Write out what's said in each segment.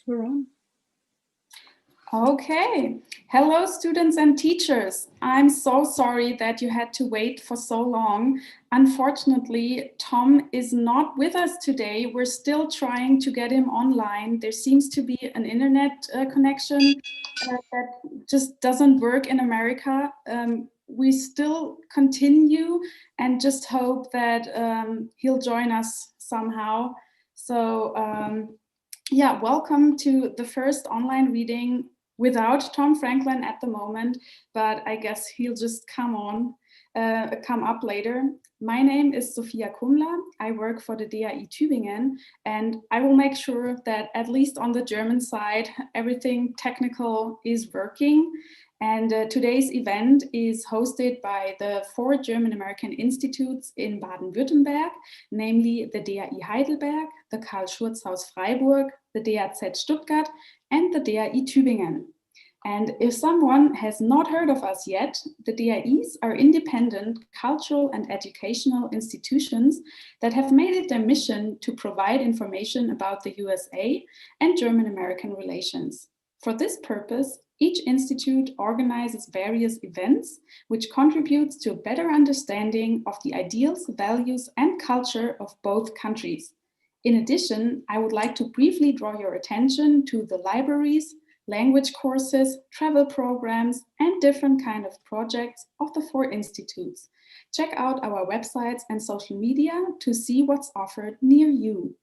We're on. Okay. Hello, students and teachers. I'm so sorry that you had to wait for so long. Unfortunately, Tom is not with us today. We're still trying to get him online. There seems to be an internet connection that just doesn't work in America. We still continue and just hope that he'll join us somehow. So yeah, welcome to the first online reading without Tom Franklin at the moment, but I guess he'll just come up later. My name is Sophia Kummler. I work for the d.a.i. Tübingen, and I will make sure that at least on the German side, everything technical is working. And today's event is hosted by the 4 German-American institutes in Baden-Württemberg, namely the d.a.i. Heidelberg, the Karl-Schurz-Haus Freiburg, the d.a.z. Stuttgart, and the d.a.i. Tübingen. And if someone has not heard of us yet, the d.a.i.s are independent cultural and educational institutions that have made it their mission to provide information about the USA and German-American relations. For this purpose, each institute organizes various events which contributes to a better understanding of the ideals, values, and culture of both countries. In addition, I would like to briefly draw your attention to the libraries, language courses, travel programs, and different kind of projects of the 4 institutes. Check out our websites and social media to see what's offered near you.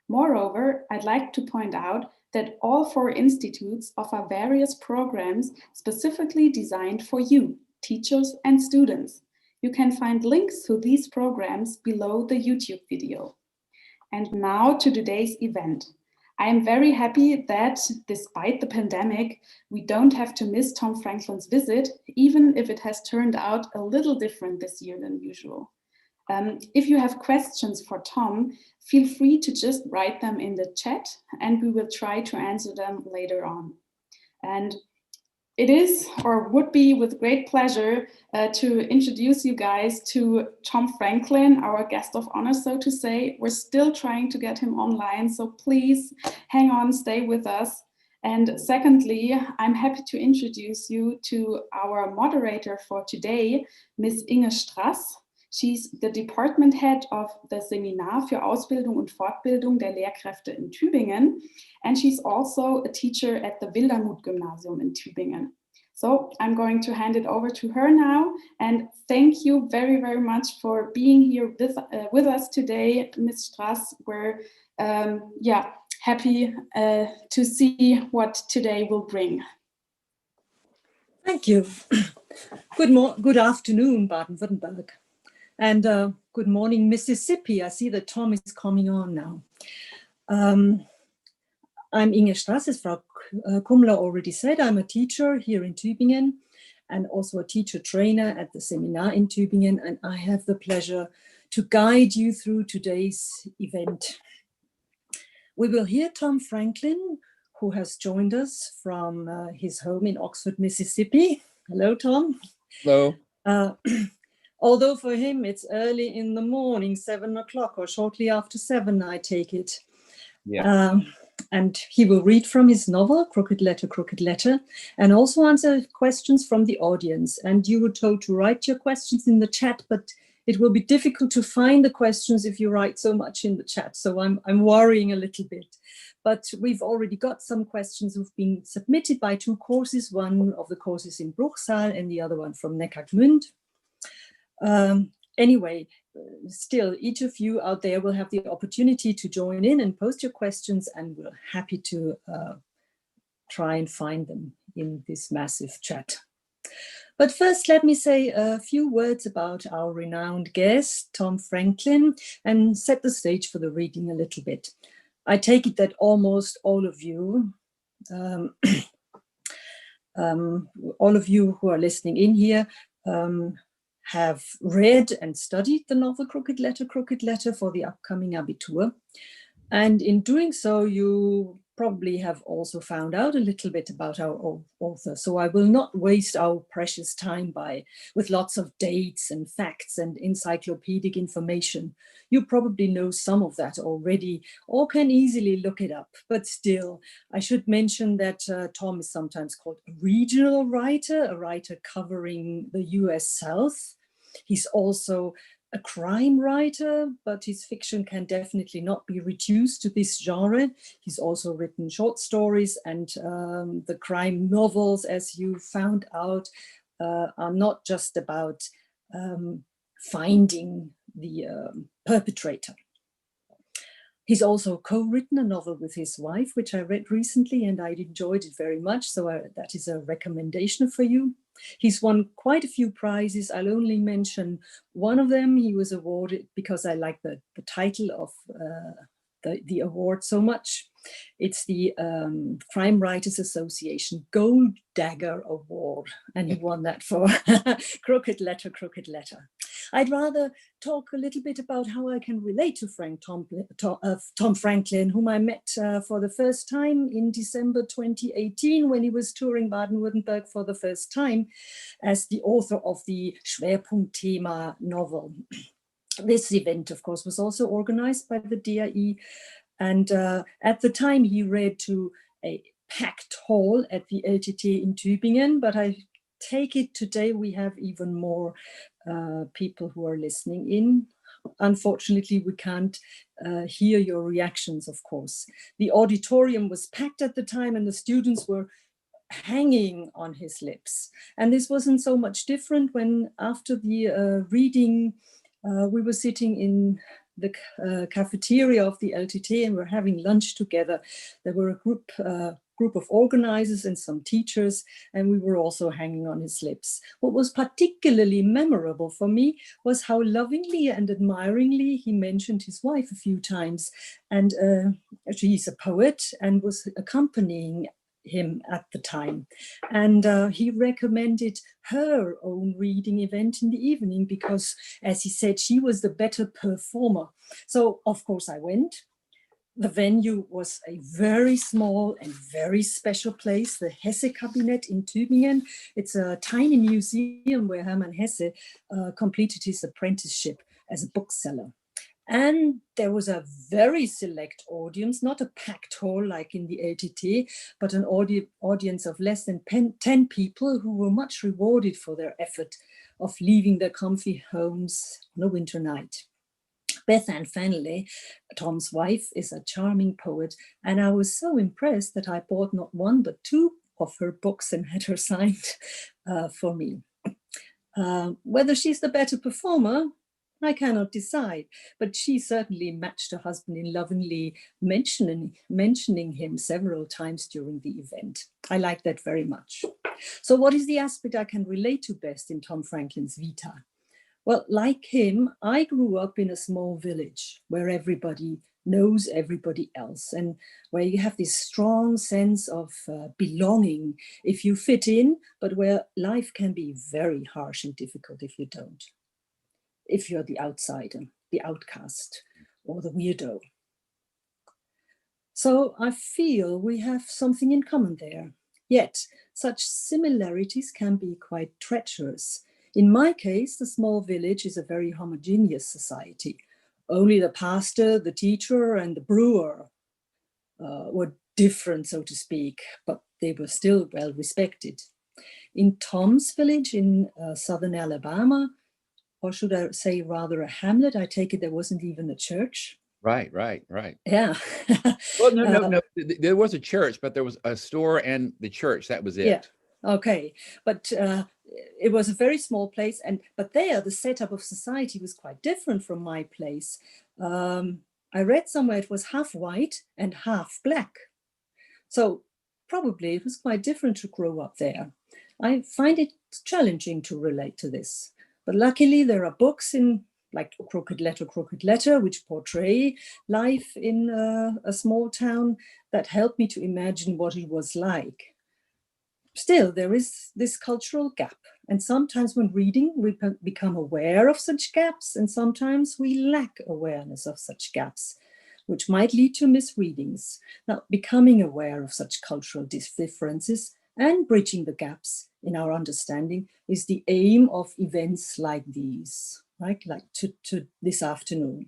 Moreover, I'd like to point out that all 4 institutes offer various programs specifically designed for you, teachers and students. You can find links to these programs below the YouTube video. And now to today's event. I am very happy that despite the pandemic, we don't have to miss Tom Franklin's visit, even if it has turned out a little different this year than usual. If you have questions for Tom, feel free to just write them in the chat and we will try to answer them later on. And it is or would be with great pleasure to introduce you guys to Tom Franklin, our guest of honor, so to say. We're still trying to get him online, so please hang on, stay with us. And secondly, I'm happy to introduce you to our moderator for today, Ms. Inge Straß. She's the department head of the Seminar für Ausbildung und Fortbildung der Lehrkräfte in Tübingen. And she's also a teacher at the Wildermuth-Gymnasium in Tübingen. So I'm going to hand it over to her now. And thank you very, very much for being here with us today, Ms. Straß. We're happy to see what today will bring. Thank you. Good afternoon, Baden-Württemberg. And good morning, Mississippi. I see that Tom is coming on now. I'm Inge Straß, as Frau Kummler already said. I'm a teacher here in Tübingen and also a teacher trainer at the Seminar in Tübingen. And I have the pleasure to guide you through today's event. We will hear Tom Franklin, who has joined us from his home in Oxford, Mississippi. Hello, Tom. Hello. Although for him it's early in the morning, 7 o'clock or shortly after 7, I take it. Yeah. And he will read from his novel, Crooked Letter, and also answer questions from the audience. And you were told to write your questions in the chat, but it will be difficult to find the questions if you write so much in the chat. So I'm worrying a little bit. But we've already got some questions who've been submitted by 2 courses, one of the courses in Bruchsal and the other one from Neckargmünd. Anyway, still, each of you out there will have the opportunity to join in and post your questions, and we're happy to try and find them in this massive chat. But first, let me say a few words about our renowned guest, Tom Franklin, and set the stage for the reading a little bit. I take it that almost all of you All of you who are listening in here have read and studied the novel Crooked Letter for the upcoming Abitur. And in doing so, you probably have also found out a little bit about our author. So I will not waste our precious time with lots of dates and facts and encyclopedic information. You probably know some of that already or can easily look it up. But still, I should mention that Tom is sometimes called a regional writer, a writer covering the US South. He's also a crime writer, but his fiction can definitely not be reduced to this genre. He's also written short stories, and the crime novels, as you found out, are not just about finding the perpetrator. He's also co-written a novel with his wife, which I read recently, and I enjoyed it very much. So that is a recommendation for you. He's won quite a few prizes. I'll only mention one of them. He was awarded because I like the title of the award so much. It's the Crime Writers Association Gold Dagger Award, and he won that for Crooked Letter. I'd rather talk a little bit about how I can relate to Tom Franklin, whom I met for the first time in December 2018 when he was touring Baden-Württemberg for the first time as the author of the Schwerpunktthema novel. This event, of course, was also organized by the d.a.i. And at the time, he read to a packed hall at the LTT in Tübingen, but I take it today we have even more people who are listening in. Unfortunately, we can't hear your reactions, of course. The auditorium was packed at the time and the students were hanging on his lips. And this wasn't so much different when after the reading, we were sitting in the cafeteria of the LTT and we're having lunch together. There were a group of organizers and some teachers, and we were also hanging on his lips. What was particularly memorable for me was how lovingly and admiringly he mentioned his wife a few times. And she's a poet and was accompanying him at the time. And he recommended her own reading event in the evening because, as he said, she was the better performer. So, of course, I went. The venue was a very small and very special place, the Hesse-Kabinett in Tübingen. It's a tiny museum where Hermann Hesse completed his apprenticeship as a bookseller. And there was a very select audience, not a packed hall like in the LTT, but an audience of less than 10 people who were much rewarded for their effort of leaving their comfy homes on a winter night. Beth Ann Fennelly, Tom's wife, is a charming poet, and I was so impressed that I bought not one but two of her books and had her signed for me. Whether she's the better performer, I cannot decide, but she certainly matched her husband in lovingly mentioning him several times during the event. I like that very much. So what is the aspect I can relate to best in Tom Franklin's vita? Well, like him, I grew up in a small village where everybody knows everybody else and where you have this strong sense of belonging if you fit in, but where life can be very harsh and difficult if you don't. If you're the outsider, the outcast, or the weirdo. So I feel we have something in common there. Yet, such similarities can be quite treacherous. In my case, the small village is a very homogeneous society. Only the pastor, the teacher, and the brewer were different, so to speak, but they were still well respected. In Tom's village in southern Alabama, or should I say rather a hamlet, I take it there wasn't even a church. Right. Yeah. Well, no. There was a church, but there was a store and the church. That was it. Yeah. Okay. But it was a very small place. But there, the setup of society was quite different from my place. I read somewhere it was half white and half black. So probably it was quite different to grow up there. I find it challenging to relate to this. But luckily, there are books in like Crooked Letter, which portray life in a small town that help me to imagine what it was like. still, there is this cultural gap. And sometimes when reading, we become aware of such gaps, and sometimes we lack awareness of such gaps, which might lead to misreadings. Now, becoming aware of such cultural differences and bridging the gaps in our understanding is the aim of events like these, right? Like to this afternoon.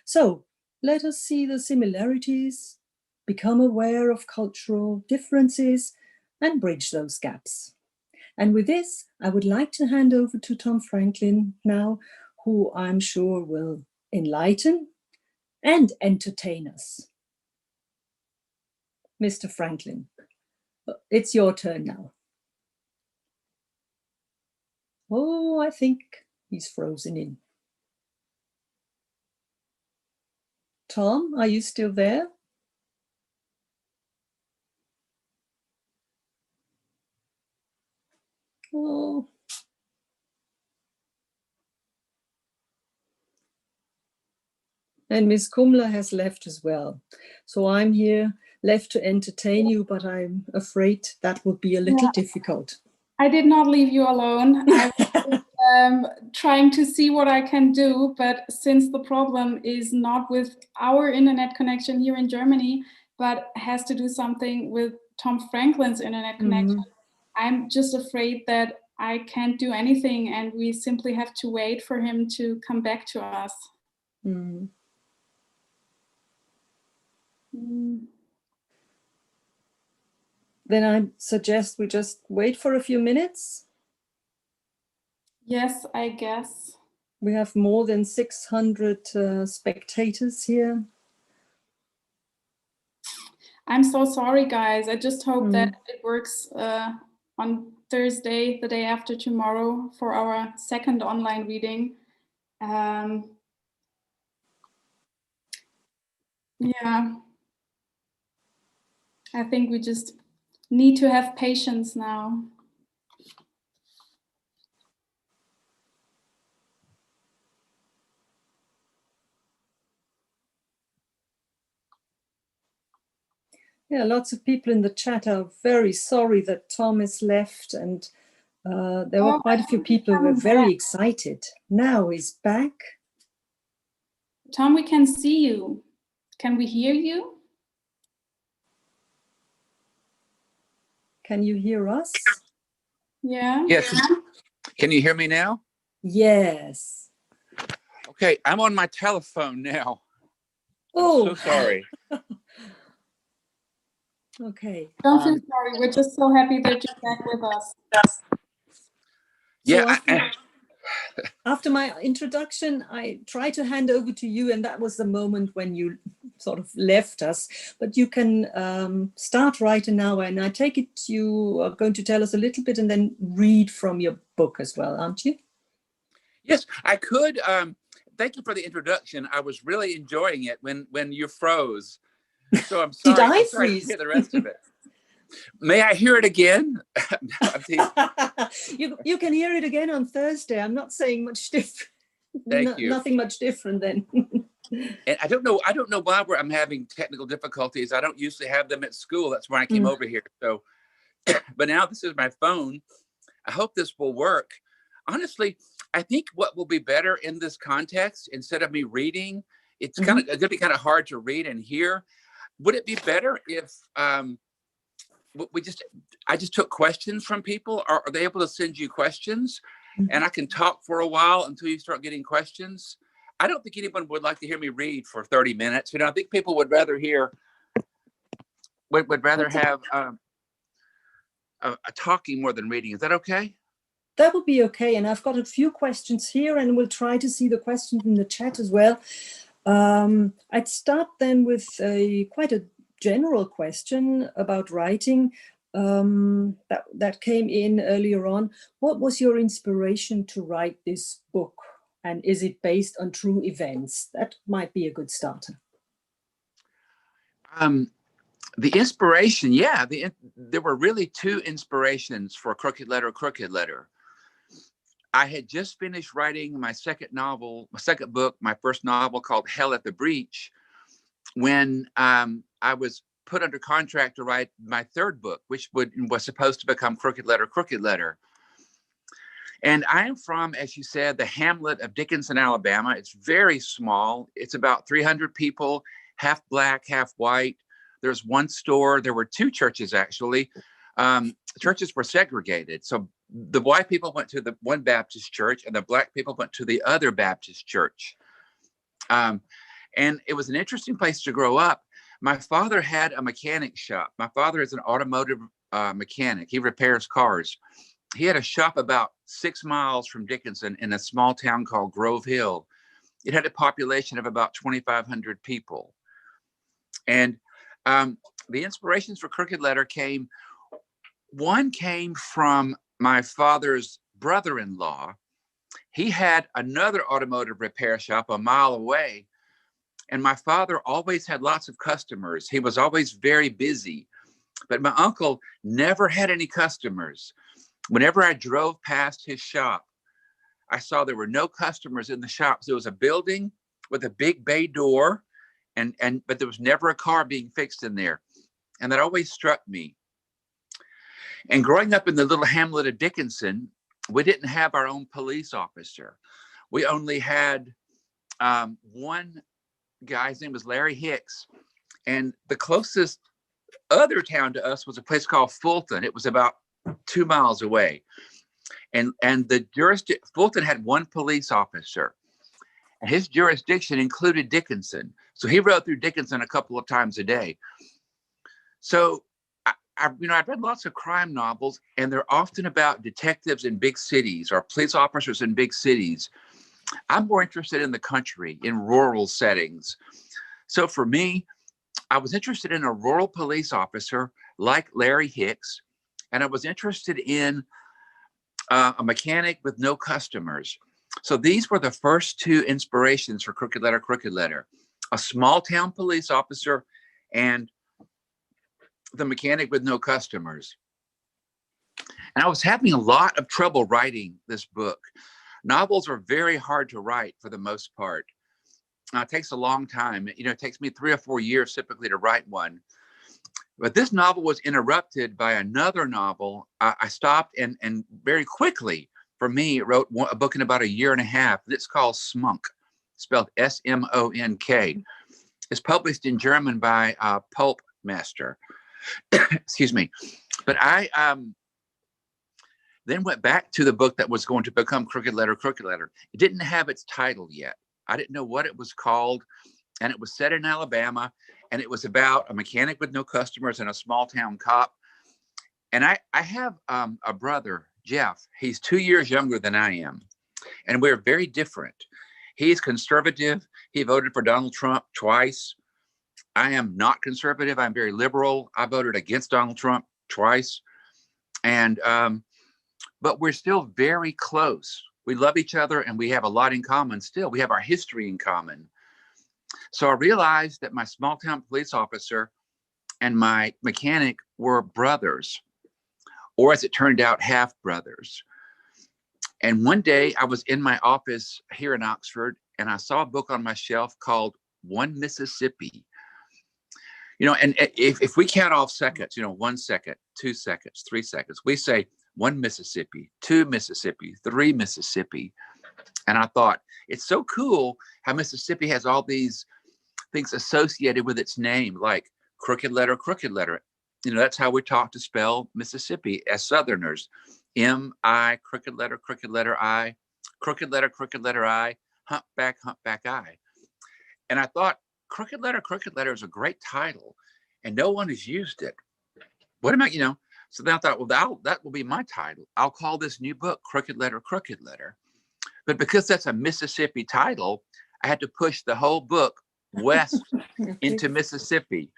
So let us see the similarities, become aware of cultural differences, and bridge those gaps. And with this, I would like to hand over to Tom Franklin now, who I'm sure will enlighten and entertain us. Mr. Franklin, it's your turn now. Oh, I think he's frozen in. Tom, are you still there? Oh. And Miss Kummler has left as well. So I'm here left to entertain you, but I'm afraid that would be a little difficult. I did not leave you alone. I was trying to see what I can do, but since the problem is not with our internet connection here in Germany, but has to do something with Tom Franklin's internet connection, I'm just afraid that I can't do anything, and we simply have to wait for him to come back to us. Then I suggest we just wait for a few minutes. Yes, I guess. We have more than 600 spectators here. I'm so sorry, guys. I just hope that it works on Thursday, the day after tomorrow, for our second online reading. Yeah, I think we just need to have patience now. Yeah, lots of people in the chat are very sorry that Tom is left, and there were quite a few people who were very excited. Now he's back. Tom, we can see you. Can we hear you? Can you hear us? Yeah. Yes. Can you hear me now? Yes. Okay, I'm on my telephone now. Oh, I'm so sorry. Okay. Don't feel sorry. We're just so happy that you're back with us. Yeah. So after my introduction, I tried to hand over to you, and that was the moment when you sort of left us. But you can start right now, and I take it you are going to tell us a little bit and then read from your book as well, aren't you? Yes, I could. Thank you for the introduction. I was really enjoying it when you froze. So I'm sorry. Did I I'm sorry freeze? to hear the rest of it. May I hear it again? You can hear it again on Thursday. I'm not saying much different. Thank you. Nothing much different then. And I don't know why I'm having technical difficulties. I don't usually have them at school. That's why I came over here. So, but now this is my phone. I hope this will work. Honestly, I think what will be better in this context, instead of me reading, it's going to be kind of hard to read and hear. Would it be better if I just took questions from people? Are they able to send you questions and I can talk for a while until you start getting questions? I don't think anyone would like to hear me read for 30 minutes. I think people would rather have a talking more than reading. Is that okay? That would be okay. And I've got a few questions here, and we'll try to see the questions in the chat as well. I'd start then with quite a general question about writing that came in earlier on. What was your inspiration to write this book? And is it based on true events? That might be a good starter. The inspiration, there were really two inspirations for Crooked Letter. I had just finished writing my second book, my first novel called Hell at the Breach, when I was put under contract to write my third book, which was supposed to become Crooked Letter, Crooked Letter. And I am from, as you said, the hamlet of Dickinson, Alabama. It's very small. It's about 300 people, half black, half white. There's one store. There were two churches, actually. Churches were segregated. So the white people went to the one Baptist church and the black people went to the other Baptist church. And it was an interesting place to grow up. My father had a mechanic shop. My father is an automotive mechanic. He repairs cars. He had a shop about 6 miles from Dickinson in a small town called Grove Hill. It had a population of about 2,500 people. And the inspirations for Crooked Letter came from my father's brother-in-law. He had another automotive repair shop a mile away. And my father always had lots of customers. He was always very busy. But my uncle never had any customers. Whenever I drove past his shop, I saw there were no customers in the shop. So it was a building with a big bay door, but there was never a car being fixed in there. And that always struck me. And growing up in the little hamlet of Dickinson, we didn't have our own police officer. We only had one guy. His name was Larry Hicks. And the closest other town to us was a place called Fulton. It was about 2 miles away. And the Fulton had one police officer. And his jurisdiction included Dickinson. So he rode through Dickinson a couple of times a day. So I've read lots of crime novels, and they're often about detectives in big cities or police officers in big cities. I'm more interested in the country, in rural settings. So for me, I was interested in a rural police officer like Larry Hicks, and I was interested in a mechanic with no customers. So these were the first two inspirations for Crooked Letter, Crooked Letter: a small town police officer and the mechanic with no customers. And I was having a lot of trouble writing this book. Novels are very hard to write for the most part. It takes a long time. It takes me 3 or 4 years typically to write one. But this novel was interrupted by another novel. I stopped and very quickly, for me, wrote a book in about 1.5 years. It's called Smunk, spelled S-M-O-N-K. It's published in German by Pulp Master. Excuse me. But I then went back to the book that was going to become Crooked Letter, Crooked Letter. It didn't have its title yet. I didn't know what it was called. And it was set in Alabama. And it was about a mechanic with no customers and a small town cop. And I have a brother, Jeff. He's 2 years younger than I am. And we're very different. He's conservative. He voted for Donald Trump twice. I am not conservative. I'm very liberal. I voted against Donald Trump twice. And but we're still very close. We love each other and we have a lot in common still. We have our history in common. So I realized that my small town police officer and my mechanic were brothers, or as it turned out, half brothers. And one day I was in my office here in Oxford and I saw a book on my shelf called One Mississippi. And if we count off seconds, 1 second, 2 seconds, 3 seconds, we say 1 Mississippi, 2 Mississippi, 3 Mississippi. And I thought, it's so cool how Mississippi has all these things associated with its name, like Crooked Letter, Crooked Letter. That's how we talk to spell Mississippi as Southerners. M-I, Crooked Letter, I, Crooked Letter, I, Humpback, I. And I thought, Crooked Letter is a great title, and no one has used it. What am I, So then I thought, well, that will be my title. I'll call this new book Crooked Letter, Crooked Letter. But because that's a Mississippi title, I had to push the whole book west into Mississippi.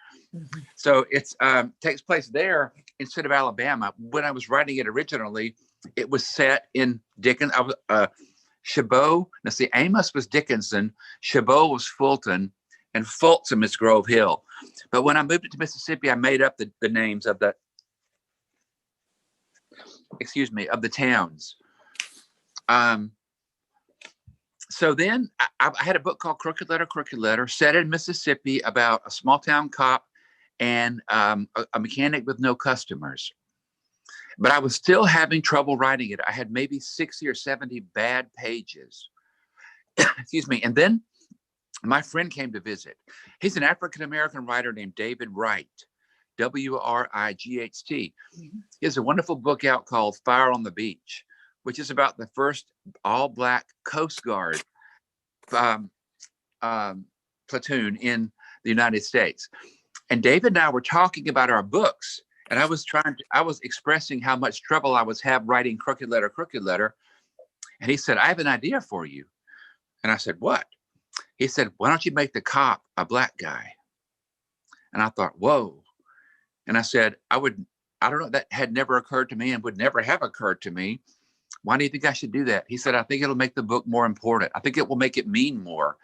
So it takes place there instead of Alabama. When I was writing it originally, it was set in Chabot. Now see, Amos was Dickinson, Chabot was Fulton, and Folsom is Grove Hill. But when I moved it to Mississippi, I made up the names of the towns. So then I had a book called Crooked Letter, set in Mississippi about a small town cop and a mechanic with no customers. But I was still having trouble writing it. I had maybe 60 or 70 bad pages. Excuse me. And then my friend came to visit. He's an African-American writer named David Wright, Wright. He has a wonderful book out called Fire on the Beach, which is about the first all-Black Coast Guard platoon in the United States. And David and I were talking about our books, and I was expressing how much trouble I was having writing Crooked Letter. And he said, I have an idea for you. And I said, what? He said, why don't you make the cop a Black guy? And I thought, whoa. And I said, I don't know, that had never occurred to me and would never have occurred to me. Why do you think I should do that? He said, I think it'll make the book more important. I think it will make it mean more.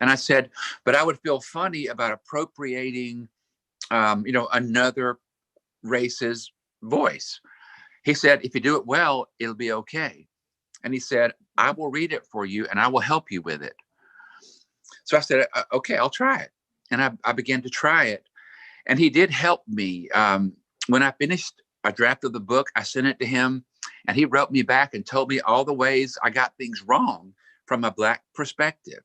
And I said, but I would feel funny about appropriating, another race's voice. He said, if you do it well, it'll be okay. And he said, I will read it for you and I will help you with it. So I said, okay, I'll try it. And I began to try it. And he did help me. When I finished a draft of the book, I sent it to him and he wrote me back and told me all the ways I got things wrong from a Black perspective.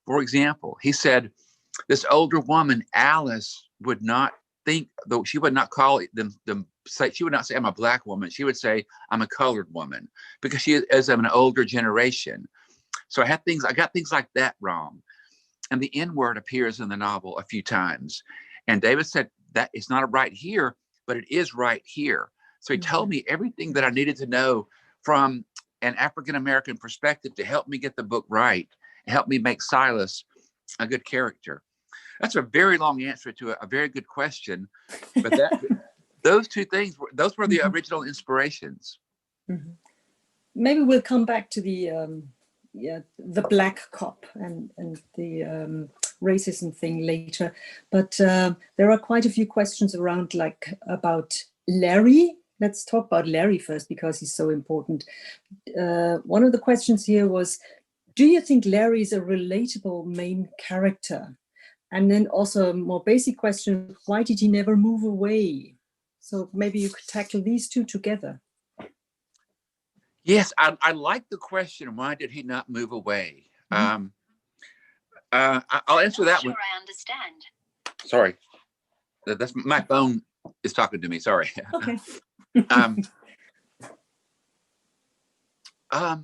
For example, he said, this older woman, Alice, would not think, though she would not call them say, she would not say I'm a Black woman. She would say I'm a colored woman because she is of an older generation. So I got things like that wrong. And the N word appears in the novel a few times. And David said that it's not right here, but it is right here. So he told me everything that I needed to know from an African-American perspective to help me get the book right, and help me make Silas a good character. That's a very long answer to a very good question. But those two things, those were the original inspirations. Maybe we'll come back to the Black cop and the racism thing later. But there are quite a few questions around, like about Larry. Let's talk about Larry first because he's so important. One of the questions here was, do you think Larry is a relatable main character? And then also a more basic question, why did he never move away? So maybe you could tackle these two together. Yes, I like the question, why did he not move away? I'll answer that one. I understand. Sorry, that's my phone is talking to me, sorry. Okay. I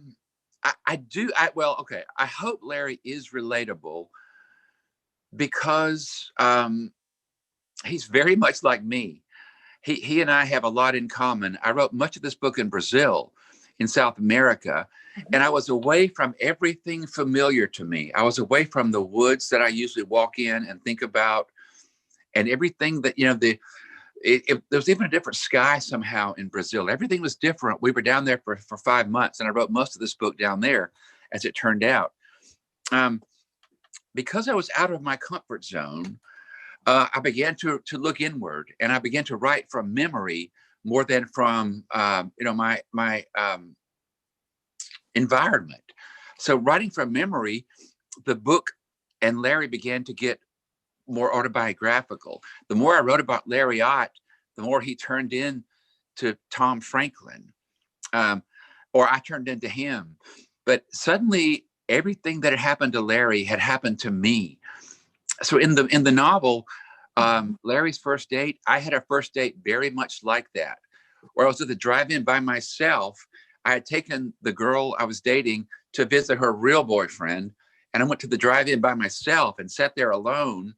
hope Larry is relatable because he's very much like me. He and I have a lot in common. I wrote much of this book in Brazil, in South America, and I was away from everything familiar to me. I was away from the woods that I usually walk in and think about, and everything that, there was even a different sky somehow in Brazil. Everything was different. We were down there for 5 months, and I wrote most of this book down there, as it turned out. Because I was out of my comfort zone, I began to look inward, and I began to write from memory more than from my environment. So writing from memory, the book and Larry began to get more autobiographical. The more I wrote about Larry Ott, the more he turned into Tom Franklin, or I turned into him. But suddenly, everything that had happened to Larry had happened to me. So in the novel, Larry's first date, I had a first date very much like that, where I was at the drive-in by myself. I had taken the girl I was dating to visit her real boyfriend, and I went to the drive-in by myself and sat there alone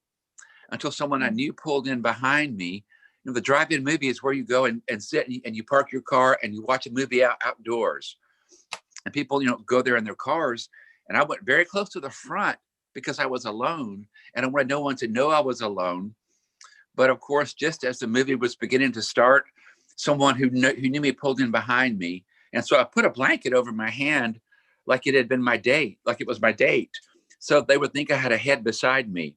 until someone I knew pulled in behind me. The drive-in movie is where you go and sit and you park your car and you watch a movie outdoors. And people, go there in their cars. And I went very close to the front because I was alone and I wanted no one to know I was alone. But of course, just as the movie was beginning to start, someone who knew me pulled in behind me. And so I put a blanket over my hand like it had been my date, like it was my date. So they would think I had a head beside me.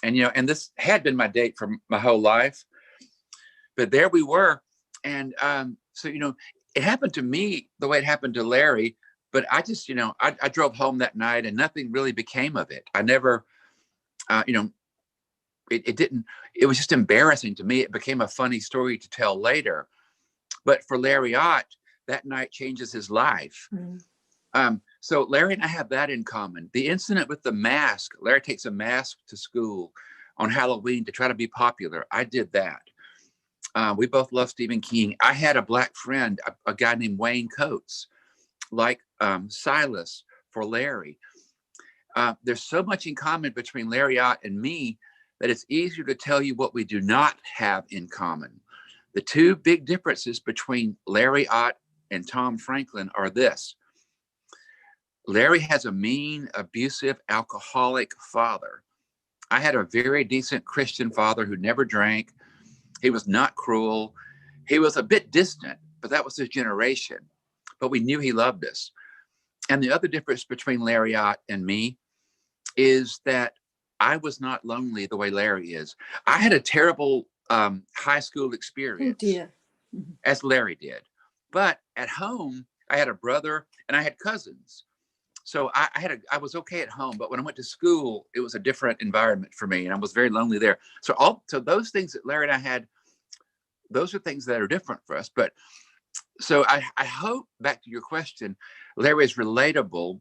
And, and this had been my date for my whole life. But there we were. And so, it happened to me the way it happened to Larry. But I just, I drove home that night and nothing really became of it. I never, it was just embarrassing to me. It became a funny story to tell later. But for Larry Ott, that night changes his life. So Larry and I have that in common. The incident with the mask, Larry takes a mask to school on Halloween to try to be popular. I did that. We both love Stephen King. I had a black friend, a guy named Wayne Coates, like Silas for Larry. There's so much in common between Larry Ott and me that it's easier to tell you what we do not have in common. The two big differences between Larry Ott and Tom Franklin are this. Larry has a mean, abusive, alcoholic father. I had a very decent Christian father who never drank. He was not cruel. He was a bit distant, but that was his generation. But we knew he loved us. And the other difference between Larry Ott and me is that I was not lonely the way Larry is. I had a terrible high school experience, as Larry did. But at home, I had a brother and I had cousins. So I was okay at home, but when I went to school, it was a different environment for me, and I was very lonely there. So those things that Larry and I had, those are things that are different for us. But so I hope, back to your question, Larry is relatable,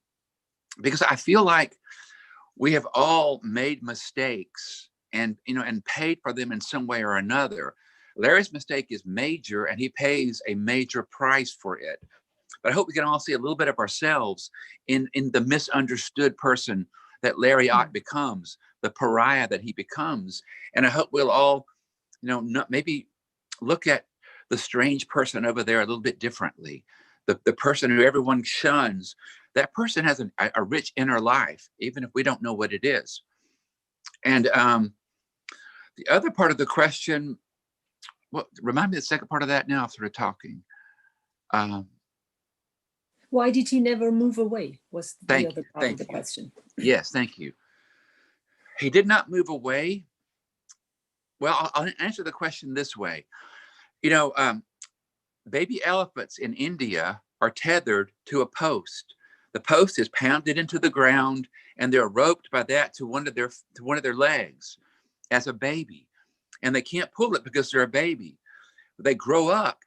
because I feel like we have all made mistakes and paid for them in some way or another. Larry's mistake is major, and he pays a major price for it. But I hope we can all see a little bit of ourselves in the misunderstood person that Larry Ott becomes, the pariah that he becomes. And I hope we'll all, maybe look at the strange person over there a little bit differently. The person who everyone shuns, that person has a rich inner life, even if we don't know what it is. And the other part of the question, remind me the second part of that now after talking. Why did he never move away? Was the other part of the question. Yes, thank you. He did not move away. Well, I'll answer the question this way. Baby elephants in India are tethered to a post. The post is pounded into the ground, and they're roped by that to one of their legs as a baby. And they can't pull it because they're a baby. They grow up.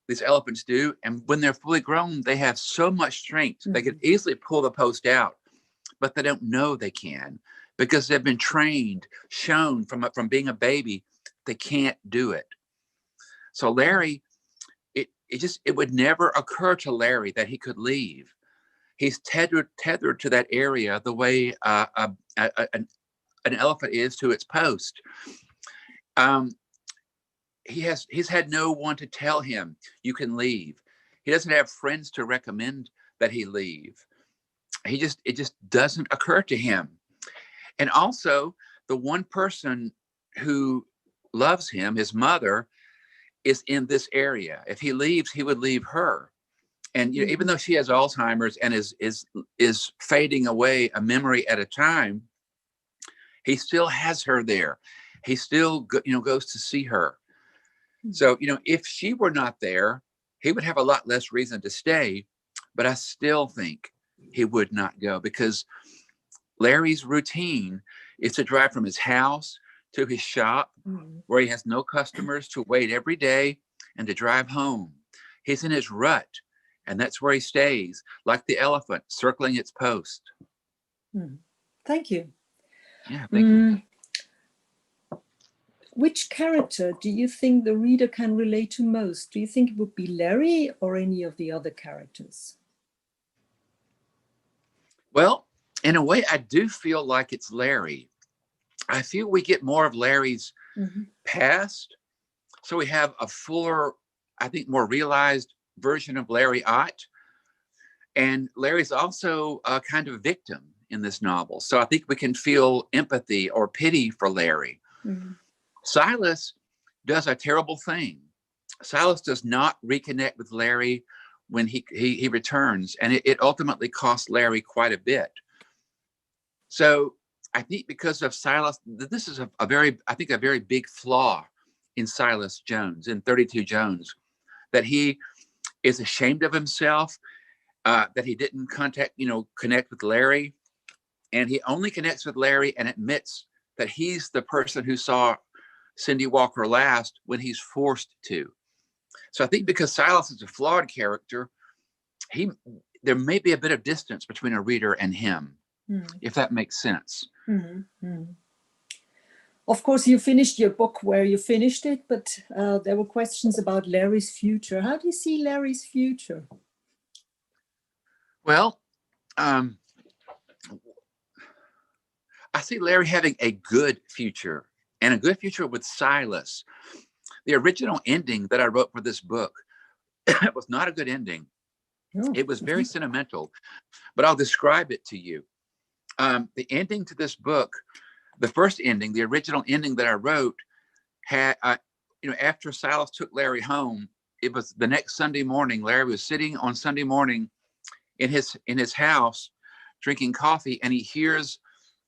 These elephants do. And when they're fully grown, they have so much strength. They could easily pull the post out, but they don't know they can, because they've been trained, shown from being a baby, they can't do it. So Larry, it would never occur to Larry that he could leave. He's tethered to that area the way an elephant is to its post. He's had no one to tell him you can leave. He doesn't have friends to recommend that he leave. It just doesn't occur to him. And also, the one person who loves him, his mother, is in this area. If he leaves, he would leave her. And even though she has Alzheimer's and is fading away a memory at a time, he still has her there. He still goes to see her. So, if she were not there, he would have a lot less reason to stay, but I still think he would not go, because Larry's routine is to drive from his house to his shop, where he has no customers, to wait every day, and to drive home. He's in his rut, and that's where he stays, like the elephant circling its post. Thank you. Yeah, thank you. Which character do you think the reader can relate to most? Do you think it would be Larry or any of the other characters? Well, in a way, I do feel like it's Larry. I feel we get more of Larry's past. So we have a fuller, I think, more realized version of Larry Ott. And Larry's also a kind of victim in this novel. So I think we can feel empathy or pity for Larry. Silas does a terrible thing. Silas does not reconnect with Larry when he returns, and it ultimately costs Larry quite a bit. So I think because of Silas, this is a very big flaw in Silas Jones, in 32 Jones, that he is ashamed of himself, that he didn't connect with Larry, and he only connects with Larry and admits that he's the person who saw Cindy Walker last when he's forced to. So I think because Silas is a flawed character, there may be a bit of distance between a reader and him, if that makes sense. Of course, you finished your book where you finished it, but there were questions about Larry's future. How do you see Larry's future? Well, I see Larry having a good future, and a good future with Silas. The original ending that I wrote for this book was not a good ending. Oh. It was very sentimental, but I'll describe it to you. The ending to this book, the first ending, the original ending that I wrote, had, after Silas took Larry home, it was the next Sunday morning. Larry was sitting on Sunday morning in his house drinking coffee, and he hears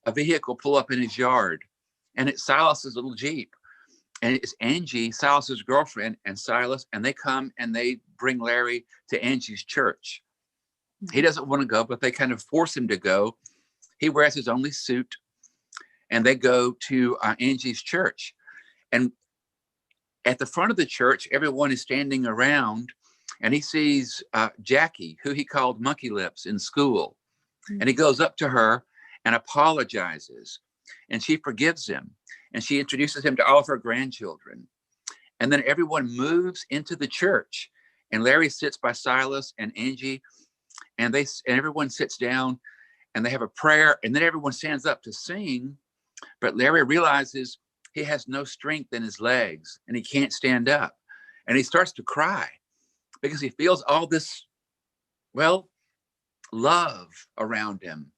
a vehicle pull up in his yard, and it's Silas's little Jeep, and it's Angie, Silas's girlfriend, and Silas, and they come and they bring Larry to Angie's church. He doesn't want to go, but they kind of force him to go. He wears his only suit, and they go to Angie's church. And at the front of the church, everyone is standing around, and he sees Jackie, who he called Monkey Lips in school. And he goes up to her and apologizes, and she forgives him, and she introduces him to all of her grandchildren. And then everyone moves into the church, and Larry sits by Silas and Angie, and everyone sits down, and they have a prayer, and then everyone stands up to sing. But Larry realizes he has no strength in his legs, and he can't stand up, and he starts to cry because he feels all this, love around him.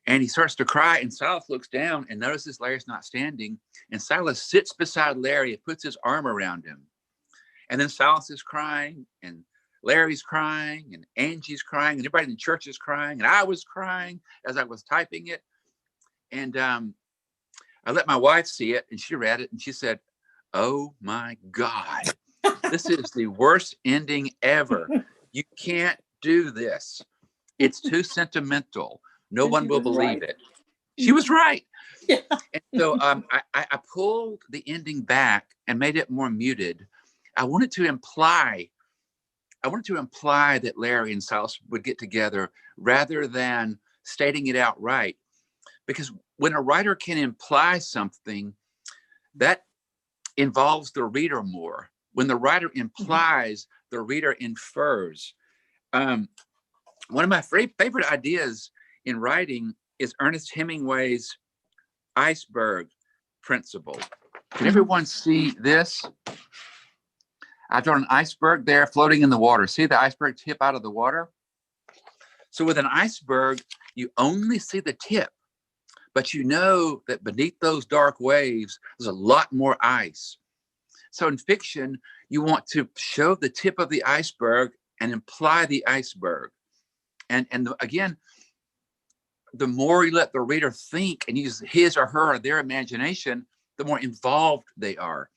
And he starts to cry, and Silas looks down and notices Larry's not standing, and Silas sits beside Larry and puts his arm around him. And then Silas is crying, and Larry's crying, and Angie's crying, and everybody in the church is crying, and I was crying as I was typing it. And I let my wife see it, and she read it, and she said, "Oh my God, this is the worst ending ever. You can't do this. It's too sentimental. No one will believe it." She was right. Yeah. And so I pulled the ending back and made it more muted. I wanted to imply that Larry and Silas would get together rather than stating it outright. Because when a writer can imply something, that involves the reader more. When the writer implies, the reader infers. One of my favorite ideas in writing is Ernest Hemingway's iceberg principle. Can everyone see this? I've drawn an iceberg there floating in the water. See the iceberg tip out of the water? So with an iceberg, you only see the tip, but you know that beneath those dark waves, there's a lot more ice. So in fiction, you want to show the tip of the iceberg and imply the iceberg. And again, the more you let the reader think and use his or her or their imagination, the more involved they are.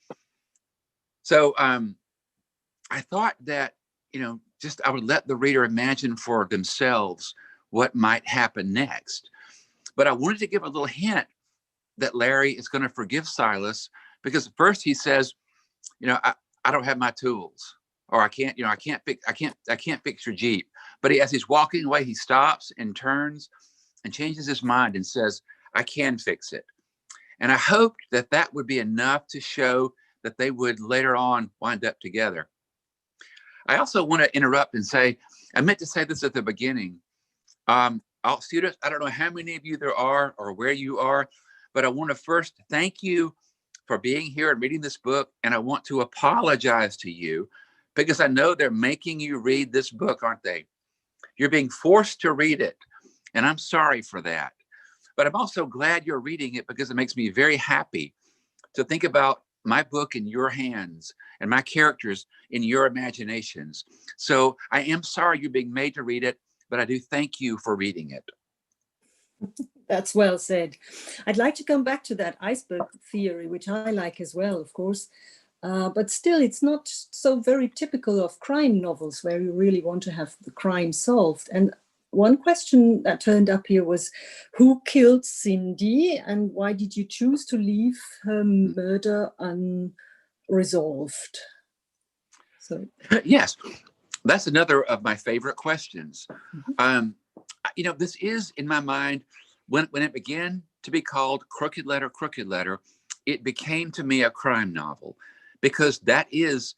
So I thought that, I would let the reader imagine for themselves what might happen next. But I wanted to give a little hint that Larry is going to forgive Silas, because at first he says, I don't have my tools, or I can't fix your Jeep. But as he's walking away, he stops and turns and changes his mind and says, I can fix it. And I hoped that would be enough to show that they would later on wind up together. I also want to interrupt and say, I meant to say this at the beginning. All students, I don't know how many of you there are or where you are, but I want to first thank you for being here and reading this book. And I want to apologize to you because I know they're making you read this book, aren't they? You're being forced to read it. And I'm sorry for that. But I'm also glad you're reading it because it makes me very happy to think about my book in your hands and my characters in your imaginations. So I am sorry you're being made to read it, but I do thank you for reading it. That's well said. I'd like to come back to that iceberg theory, which I like as well, of course. But still, it's not so very typical of crime novels where you really want to have the crime solved. And one question that turned up here was, who killed Cindy and why did you choose to leave her murder unresolved? So yes, that's another of my favorite questions. You know, this is in my mind, when it began to be called Crooked Letter, it became to me a crime novel, because that is,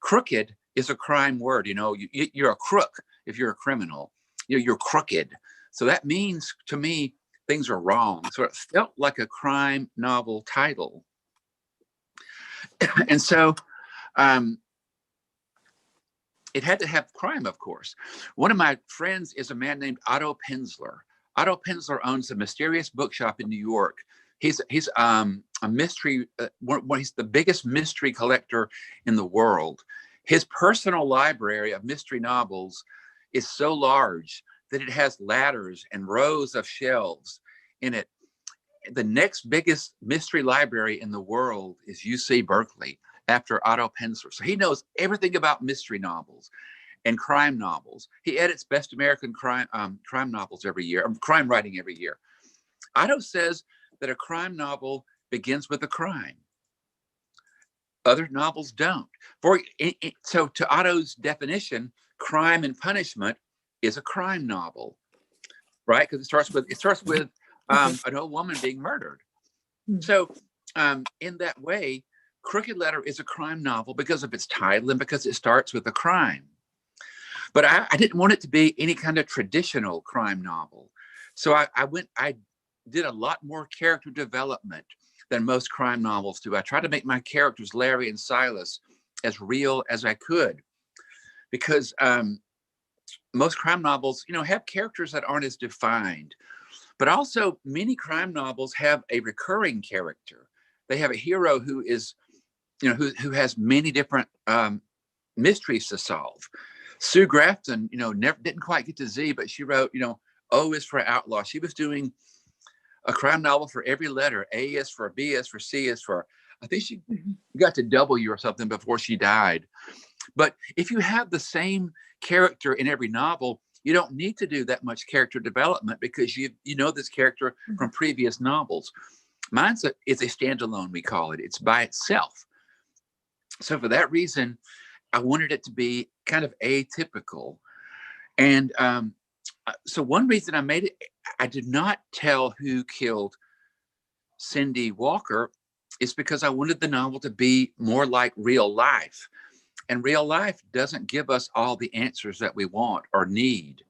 crooked is a crime word. You know, you're a crook if you're a criminal. You're crooked. So that means to me things are wrong. So it felt like a crime novel title. And so it had to have crime, of course. One of my friends is a man named Otto Penzler. Otto Penzler owns a mysterious bookshop in New York. He's a mystery, he's the biggest mystery collector in the world. His personal library of mystery novels is so large that it has ladders and rows of shelves in it. The next biggest mystery library in the world is UC Berkeley, after Otto Penzler. So he knows everything about mystery novels and crime novels. He edits Best American crime novels every year, crime writing every year. Otto says that a crime novel begins with a crime. Other novels don't. So to Otto's definition, Crime and Punishment is a crime novel, right? Because it starts with an old woman being murdered. So in that way, Crooked Letter is a crime novel because of its title and because it starts with a crime. But I didn't want it to be any kind of traditional crime novel. So I did a lot more character development than most crime novels do. I tried to make my characters, Larry and Silas, as real as I could, because most crime novels, you know, have characters that aren't as defined. But also many crime novels have a recurring character. They have a hero who is, you know, who has many different mysteries to solve. Sue Grafton, you know, didn't quite get to Z, but she wrote, you know, O is for outlaw. She was doing a crime novel for every letter. A is for B is for C is for, I think she got to W or something before she died. But if you have the same character in every novel, you don't need to do that much character development because you know this character from previous novels. Mine's is a standalone, we call it. It's by itself. So for that reason, I wanted it to be kind of atypical. And so one reason I made it, I did not tell who killed Cindy Walker, is because I wanted the novel to be more like real life. And real life doesn't give us all the answers that we want or need.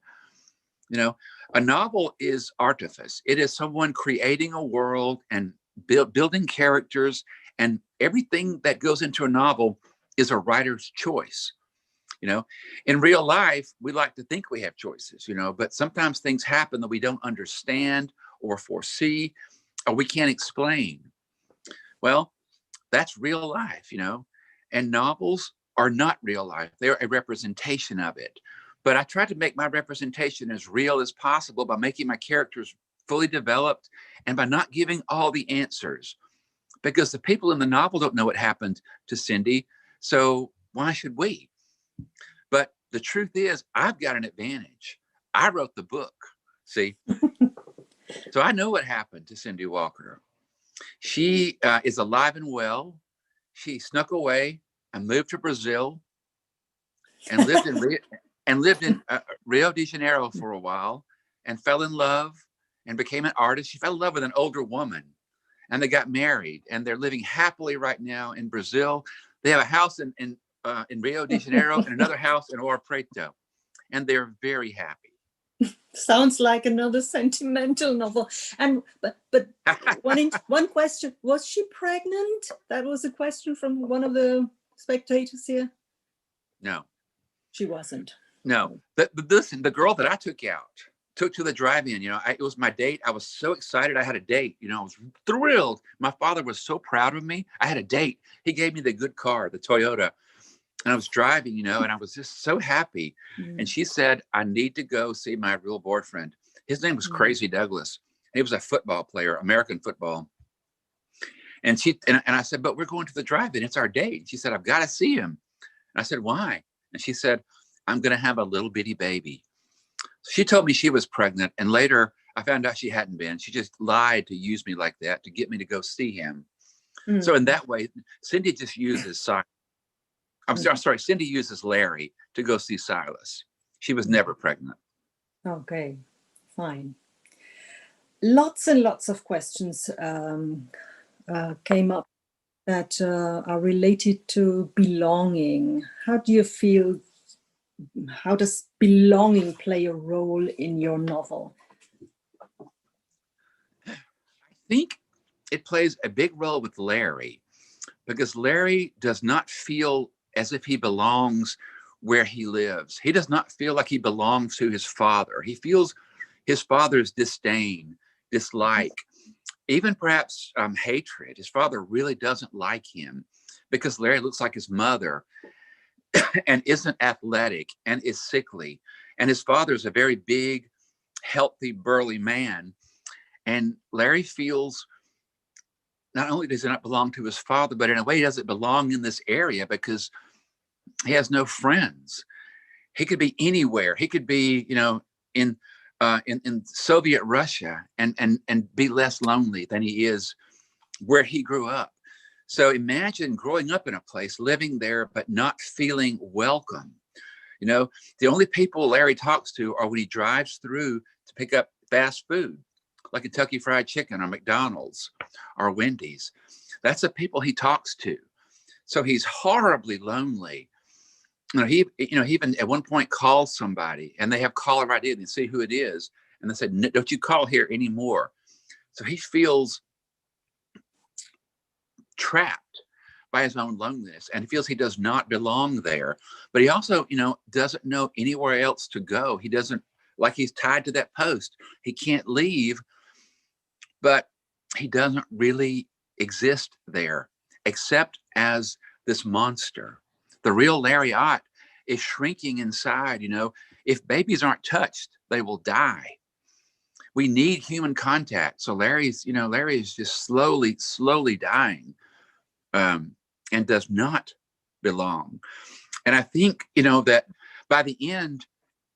You know, a novel is artifice. It is someone creating a world and building characters, and everything that goes into a novel is a writer's choice. You know, in real life, we like to think we have choices, you know, but sometimes things happen that we don't understand or foresee, or we can't explain. Well, that's real life, you know, and novels are not real life. They're a representation of it. But I tried to make my representation as real as possible by making my characters fully developed and by not giving all the answers, because the people in the novel don't know what happened to Cindy. So why should we? But the truth is, I've got an advantage. I wrote the book, see? So I know what happened to Cindy Walker. She is alive and well. She snuck away and moved to Brazil and lived in Rio de Janeiro for a while and fell in love and became an artist. She fell in love with an older woman and they got married and they're living happily right now in Brazil. They have a house in Rio de Janeiro and another house in Ouro Preto, and they're very happy. Sounds like another sentimental novel. And but one question: was she pregnant? That was a question from one of the spectators here. No, she wasn't. No, but listen, the girl that I took to the drive-in, you know, it was my date. I was so excited. I had a date, you know, I was thrilled. My father was so proud of me. I had a date. He gave me the good car, the Toyota. And I was driving, you know, and I was just so happy. And she said, I need to go see my real boyfriend. His name was Crazy Douglas. He was a football player, American football. And I said, but we're going to the drive-in. It's our date. She said, I've got to see him. And I said, why? And she said, I'm going to have a little bitty baby. She told me she was pregnant, and later I found out she hadn't been. She just lied to use me like that to get me to go see him. So in that way, Cindy just uses Cindy uses Larry to go see Silas. She was never pregnant. Okay, fine. Lots and lots of questions came up that are related to belonging. How do you feel? How does belonging play a role in your novel? I think it plays a big role with Larry, because Larry does not feel as if he belongs where he lives. He does not feel like he belongs to his father. He feels his father's disdain, dislike, even perhaps hatred. His father really doesn't like him because Larry looks like his mother and isn't athletic and is sickly. And his father is a very big, healthy, burly man. And Larry feels not only does he not belong to his father, but in a way he doesn't belong in this area because he has no friends. He could be anywhere. He could be, in Soviet Russia and be less lonely than he is where he grew up. So imagine growing up in a place, living there, but not feeling welcome. The only people Larry talks to are when he drives through to pick up fast food, like Kentucky Fried Chicken or McDonald's or Wendy's. That's the people he talks to. So he's horribly lonely. He even at one point calls somebody and they have caller ID and they see who it is. And they said, don't you call here anymore. So he feels trapped by his own loneliness and he feels he does not belong there. But he also, doesn't know anywhere else to go. He doesn't, like he's tied to that post. He can't leave, but he doesn't really exist there except as this monster. The real Larry Ott is shrinking inside. If babies aren't touched, they will die. We need human contact. So Larry is just slowly dying, and does not belong. And I think, that by the end,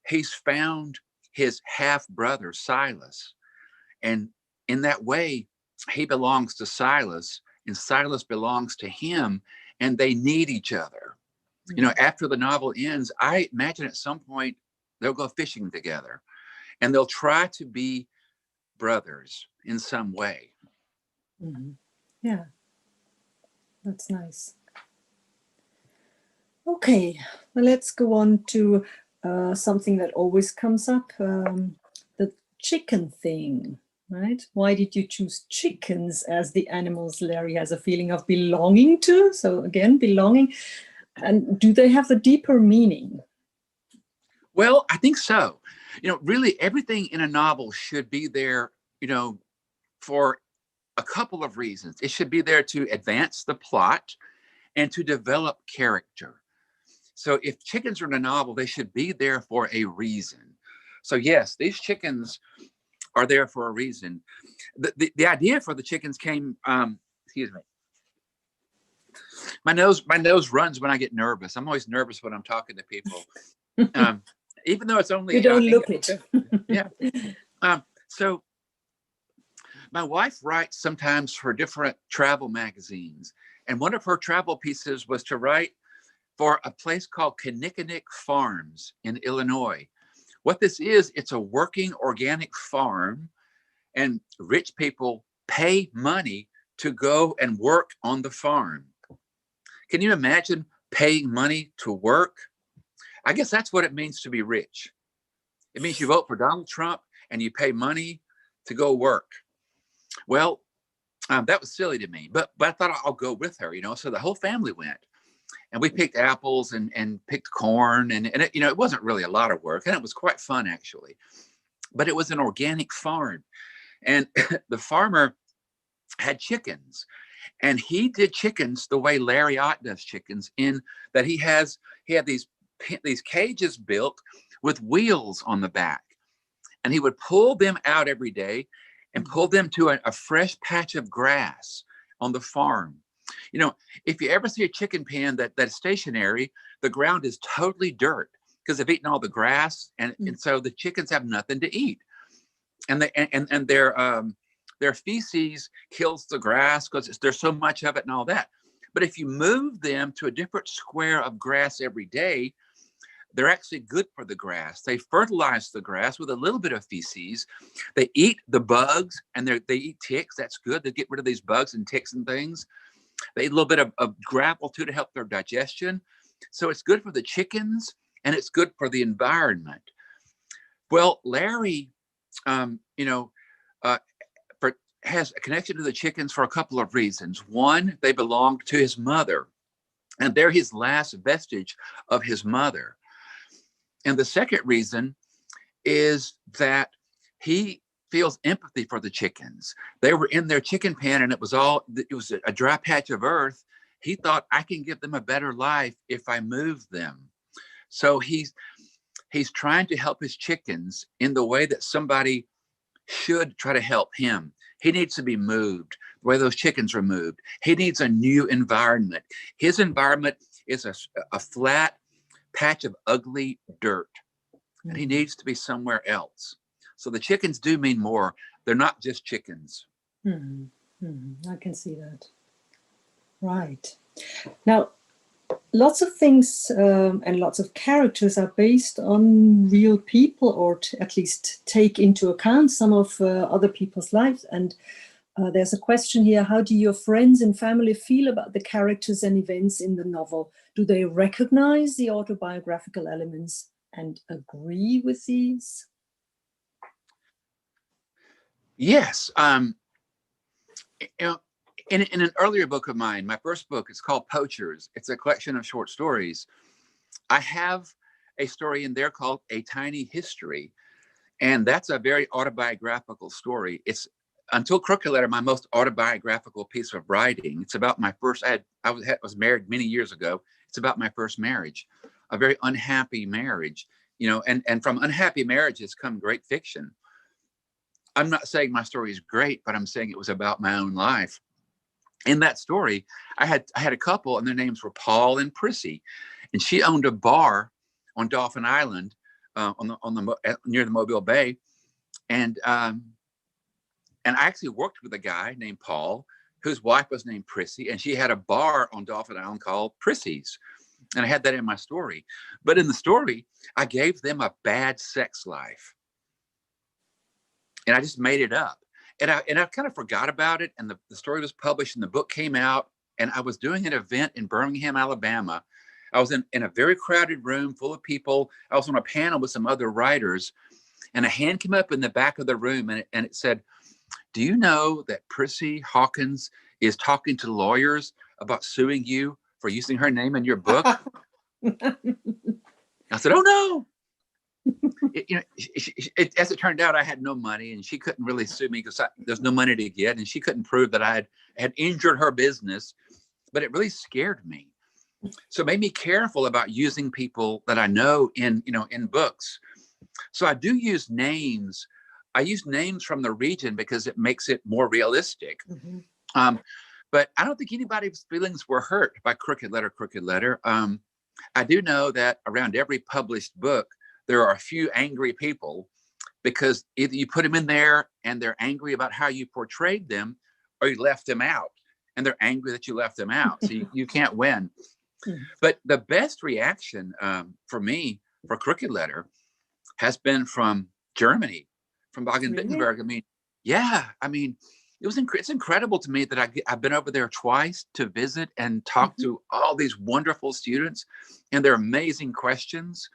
he's found his half brother, Silas. And in that way, he belongs to Silas and Silas belongs to him, and they need each other. After the novel ends, I imagine at some point they'll go fishing together and they'll try to be brothers in some way. Mm-hmm. Yeah, that's nice. Okay, well, let's go on to something that always comes up, the chicken thing, right? Why did you choose chickens as the animals Larry has a feeling of belonging to? So again, belonging. And do they have a deeper meaning? Well, I think so. Really everything in a novel should be there, for a couple of reasons. It should be there to advance the plot and to develop character. So if chickens are in a novel, they should be there for a reason. So yes, these chickens are there for a reason. The idea for the chickens came, excuse me. My nose runs when I get nervous. I'm always nervous when I'm talking to people. Even though it's only— You don't look it. Yeah. So my wife writes sometimes for different travel magazines. And one of her travel pieces was to write for a place called Kinnickinnick Farms in Illinois. What this is, it's a working organic farm, and rich people pay money to go and work on the farm. Can you imagine paying money to work? I guess that's what it means to be rich. It means you vote for Donald Trump and you pay money to go work. Well, that was silly to me, but I thought I'll go with her, so the whole family went. And we picked apples and picked corn, and it, it wasn't really a lot of work, and it was quite fun actually. But it was an organic farm, and the farmer had chickens, and he did chickens the way Larry Ott does chickens, in that he had these cages built with wheels on the back, and he would pull them out every day and pull them to a fresh patch of grass on the farm. If you ever see a chicken pen that's stationary, the ground is totally dirt. because they've eaten all the grass, and so the chickens have nothing to eat, and their feces kills the grass because there's so much of it and all that. But if you move them to a different square of grass every day, they're actually good for the grass. They fertilize the grass with a little bit of feces. They eat the bugs, and they eat ticks. That's good. They get rid of these bugs and ticks and things. They eat a little bit of gravel too to help their digestion. So it's good for the chickens, and it's good for the environment. Well, Larry, has a connection to the chickens for a couple of reasons. One, they belong to his mother, and they're his last vestige of his mother. And the second reason is that he feels empathy for the chickens. They were in their chicken pen, and it was a dry patch of earth. He thought, I can give them a better life if I move them. So he's trying to help his chickens in the way that somebody should try to help him. He needs to be moved the way those chickens are moved. He needs a new environment. His environment is a flat patch of ugly dirt, and he needs to be somewhere else. So the chickens do mean more. They're not just chickens. I can see that. Right. Now, lots of things and lots of characters are based on real people, or at least take into account some of other people's lives. And there's a question here: how do your friends and family feel about the characters and events in the novel? Do they recognize the autobiographical elements and agree with these? Yes. In an earlier book of mine, my first book, it's called Poachers. It's a collection of short stories. I have a story in there called A Tiny History, and that's a very autobiographical story. It's, until Crooked Letter, my most autobiographical piece of writing. It's about my first, I was married many years ago. It's about my first marriage, a very unhappy marriage, and from unhappy marriages come great fiction. I'm not saying my story is great, but I'm saying it was about my own life. In that story, I had a couple, and their names were Paul and Prissy, and she owned a bar on Dauphin Island, near the Mobile Bay, and I actually worked with a guy named Paul, whose wife was named Prissy, and she had a bar on Dauphin Island called Prissy's, and I had that in my story. But in the story, I gave them a bad sex life, and I just made it up. And I kind of forgot about it. And the story was published and the book came out, and I was doing an event in Birmingham, Alabama. I was in a very crowded room full of people. I was on a panel with some other writers, and a hand came up in the back of the room, and it said, do you know that Prissy Hawkins is talking to lawyers about suing you for using her name in your book? I said, oh no. As it turned out, I had no money, and she couldn't really sue me because there's no money to get, and she couldn't prove that I had injured her business. But it really scared me, so it made me careful about using people that I know in books. So I do use names. I use names from the region because it makes it more realistic. But I don't think anybody's feelings were hurt by Crooked Letter. I do know that around every published book, there are a few angry people, because either you put them in there and they're angry about how you portrayed them, or you left them out and they're angry that you left them out. So you can't win. But the best reaction for me for Crooked Letter has been from Germany, from Baden-Württemberg. Really? It's incredible to me that I've been over there twice to visit and talk to all these wonderful students and their amazing questions.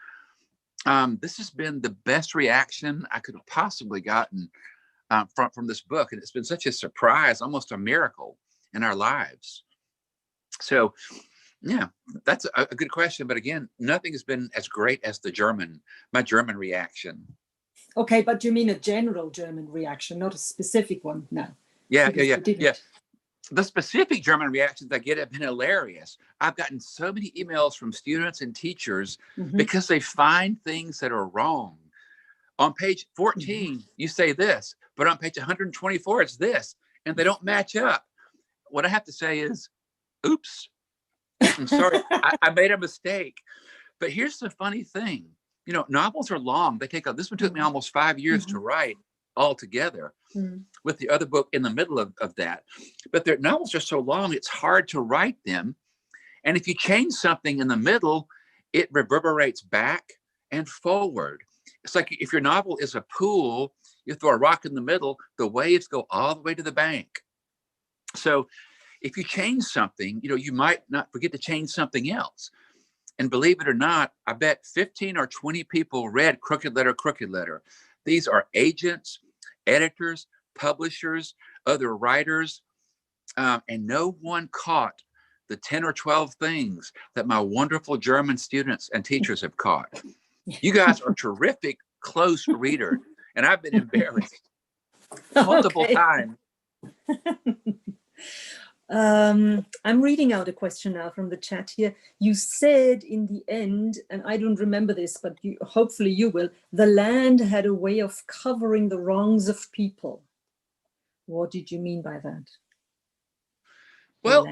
This has been the best reaction I could have possibly gotten from this book. And it's been such a surprise, almost a miracle in our lives. So, yeah, that's a good question. But again, nothing has been as great as my German reaction. Okay, but you mean a general German reaction, not a specific one? No. Yeah. The specific German reactions I get have been hilarious. I've gotten so many emails from students and teachers because they find things that are wrong. On page 14, you say this, but on page 124, it's this, and they don't match up. What I have to say is, oops, I'm sorry, I made a mistake. But here's the funny thing. you know, novels are long. They take, this one took me almost 5 years to write altogether, with the other book in the middle of that. But their novels are so long, it's hard to write them. And if you change something in the middle, it reverberates back and forward. It's like if your novel is a pool, you throw a rock in the middle, the waves go all the way to the bank. So if you change something, you know, you might not forget to change something else. And believe it or not, I bet 15 or 20 people read Crooked Letter. These are agents, editors, publishers, other writers, and no one caught the 10 or 12 things that my wonderful German students and teachers have caught. You guys are terrific, close readers, and I've been embarrassed multiple times. I'm reading out a question now from the chat here. You said in the end, and I don't remember this, but hopefully you will, the land had a way of covering the wrongs of people. What did you mean by that? Well,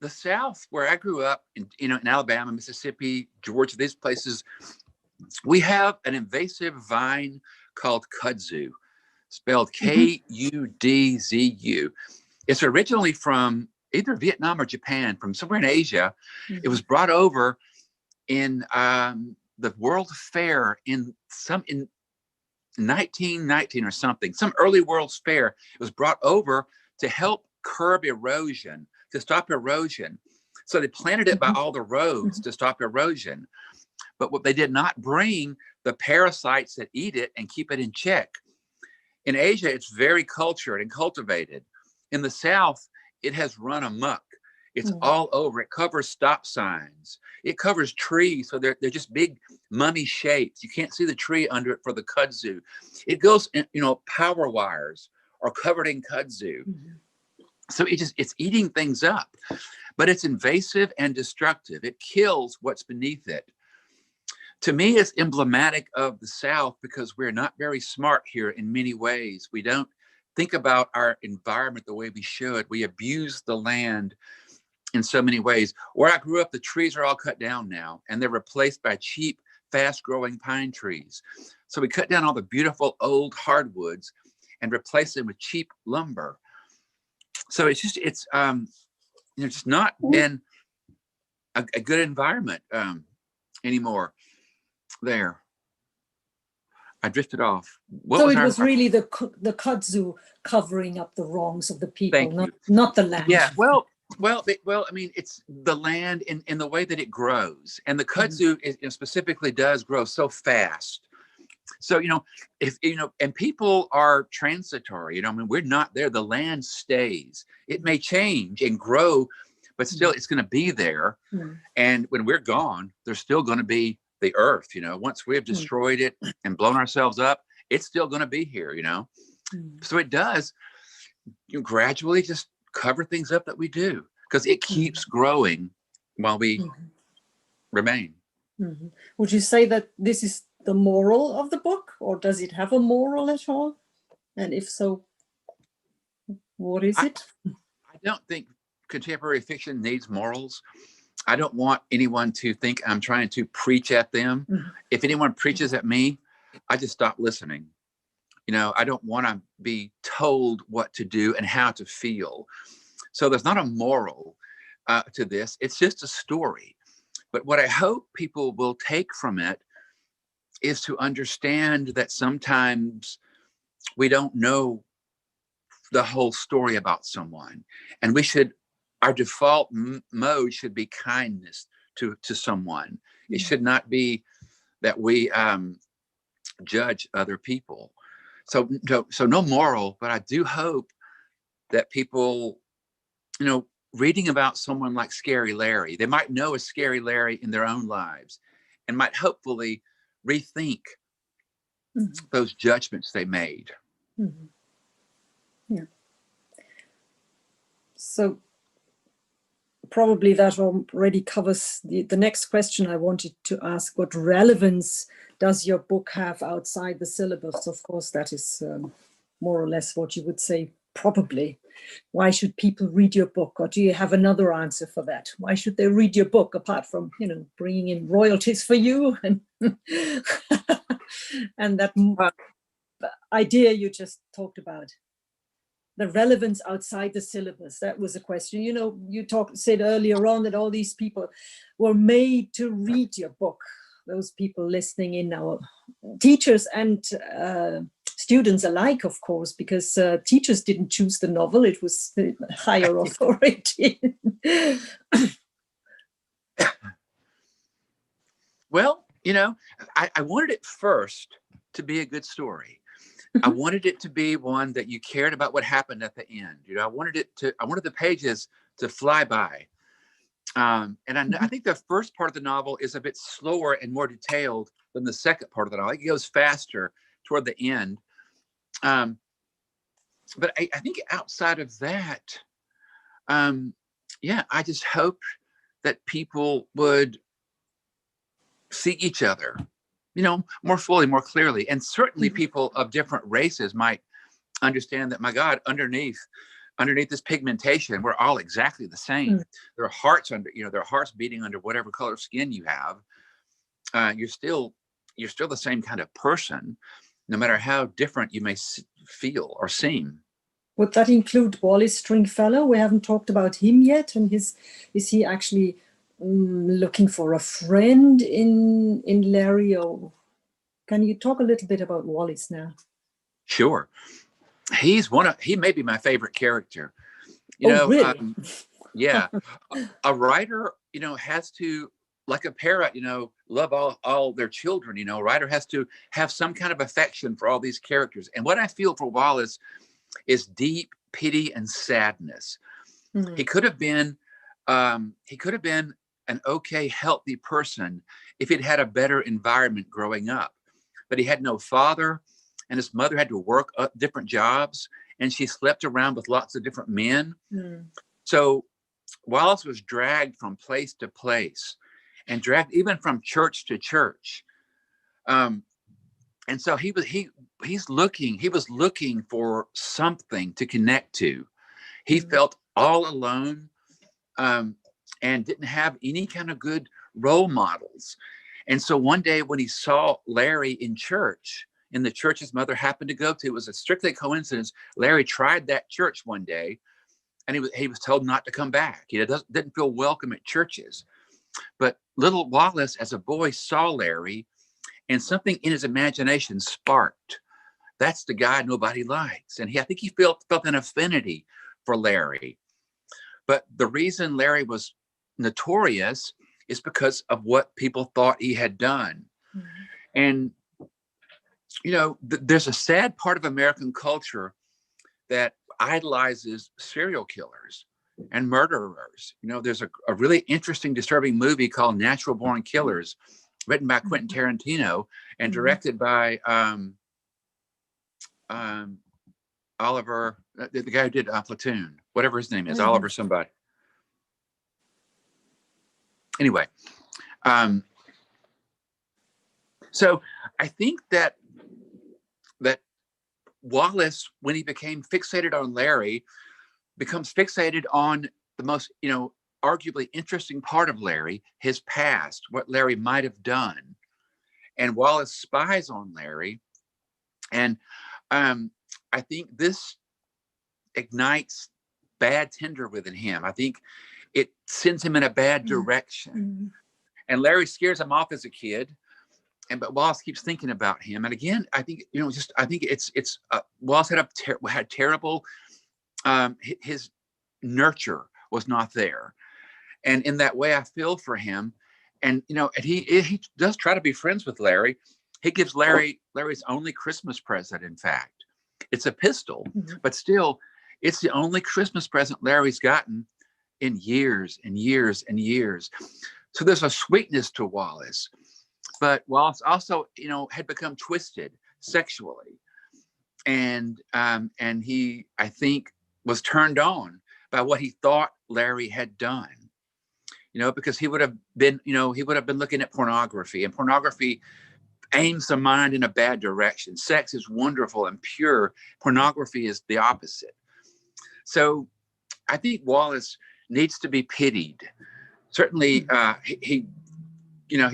the South, where I grew up, in Alabama, Mississippi, Georgia, these places, we have an invasive vine called kudzu, spelled Kudzu. It's originally from either Vietnam or Japan, from somewhere in Asia. It was brought over in the World Fair in 1919 or something, some early World's Fair. It was brought over to help curb erosion, to stop erosion. So they planted it by all the roads to stop erosion. But what they did not bring the parasites that eat it and keep it in check. In Asia, it's very cultured and cultivated. In the South, it has run amok. It's all over. It covers stop signs. It covers trees. So they're just big mummy shapes. You can't see the tree under it for the kudzu. It goes in, power wires are covered in kudzu. So it's eating things up, but it's invasive and destructive. It kills what's beneath it. To me, it's emblematic of the South because we're not very smart here in many ways. We don't think about our environment the way we should. We abuse the land in so many ways. Where I grew up, the trees are all cut down now, and they're replaced by cheap, fast-growing pine trees. So we cut down all the beautiful old hardwoods and replace them with cheap lumber. So it's just not been a good environment anymore. There, I drifted off. So it was really the kudzu covering up the wrongs of the people, not the land. Yeah, well, I mean, it's the land in the way that it grows, and the kudzu specifically does grow so fast. So and people are transitory. I mean, we're not there. The land stays. It may change and grow, but still, it's going to be there. And when we're gone, there's still going to be the earth. Once we have destroyed it and blown ourselves up, it's still going to be here. So it does. Gradually just cover things up that we do, because it keeps growing while we remain. Would you say that this is the moral of the book, or does it have a moral at all? And if so, what is it? I don't think contemporary fiction needs morals. I don't want anyone to think I'm trying to preach at them. If anyone preaches at me, I just stop listening. I don't want to be told what to do and how to feel. So there's not a moral to this. It's just a story. But what I hope people will take from it is to understand that sometimes we don't know the whole story about someone, and our default mode should be kindness to someone. It should not be that we judge other people. So no moral, but I do hope that people, reading about someone like Scary Larry, they might know a Scary Larry in their own lives and might hopefully rethink those judgments they made. Yeah. So probably that already covers the next question I wanted to ask. What relevance does your book have outside the syllabus? Of course, that is more or less what you would say, probably. why should people read your book? Or do you have another answer for that? Why should they read your book, apart from, you know, bringing in royalties for you and and that idea you just talked about? The relevance outside the syllabus. That was a question. You know, you said earlier on that all these people were made to read your book. Those people listening in now, teachers and students alike, of course, because teachers didn't choose the novel. It was the higher authority. Well, you know, I wanted it first to be a good story. I wanted it to be one that you cared about what happened at the end. You know, I wanted the pages to fly by. And I think the first part of the novel is a bit slower and more detailed than the second part of the novel. It goes faster toward the end. But I think outside of that, yeah, I just hope that people would see each other, you know, more fully, more clearly. And certainly people of different races might understand that, my God, underneath this pigmentation, we're all exactly the same. There are hearts there are hearts beating under whatever color skin you have. You're still the same kind of person, no matter how different you may feel or seem. Would that include Wallace Stringfellow? We haven't talked about him yet. And is he actually looking for a friend in Larry? Or can you talk a little bit about Wallace now? Sure. He may be my favorite character. You know, really? Yeah. A writer, you know, has to, like a parent, you know, love all their children. You know, a writer has to have some kind of affection for all these characters. And what I feel for Wallace is deep pity and sadness. He could have been an okay, healthy person if he'd had a better environment growing up. But he had no father, and his mother had to work different jobs, and she slept around with lots of different men. So Wallace was dragged from place to place, and dragged even from church to church. And so he was looking for something to connect to. He felt all alone, and didn't have any kind of good role models. And so one day when he saw Larry in church, in the church his mother happened to go to, it was a strictly coincidence. Larry tried that church one day, and he was told not to come back. He didn't feel welcome at churches. But little Wallace, as a boy, saw Larry, and something in his imagination sparked. That's the guy nobody likes. And I think he felt an affinity for Larry. But the reason Larry was notorious is because of what people thought he had done. And, you know, there's a sad part of American culture that idolizes serial killers and murderers. You know, there's a really interesting, disturbing movie called Natural Born Killers, written by Quentin Tarantino and directed by Oliver, the guy who did Platoon, whatever his name is, Oliver somebody. Anyway, so I think that Wallace, when he became fixated on Larry, becomes fixated on the most, you know, arguably interesting part of Larry, his past, what Larry might have done. And Wallace spies on Larry. And I think this ignites bad tinder within him. I think it sends him in a bad direction. And Larry scares him off as a kid. But Wallace keeps thinking about him. And again, I think, you know, I think it's Wallace had terrible, his nurture was not there. And in that way, I feel for him. And, you know, and he does try to be friends with Larry. He gives Larry's only Christmas present, in fact. It's a pistol, but still, it's the only Christmas present Larry's gotten in years and years and years. So there's a sweetness to Wallace. But Wallace also, you know, had become twisted sexually. And he, I think, was turned on by what he thought Larry had done. You know, because he would have been looking at pornography, and pornography aims the mind in a bad direction. Sex is wonderful and pure. Pornography is the opposite. So I think Wallace needs to be pitied. Certainly, he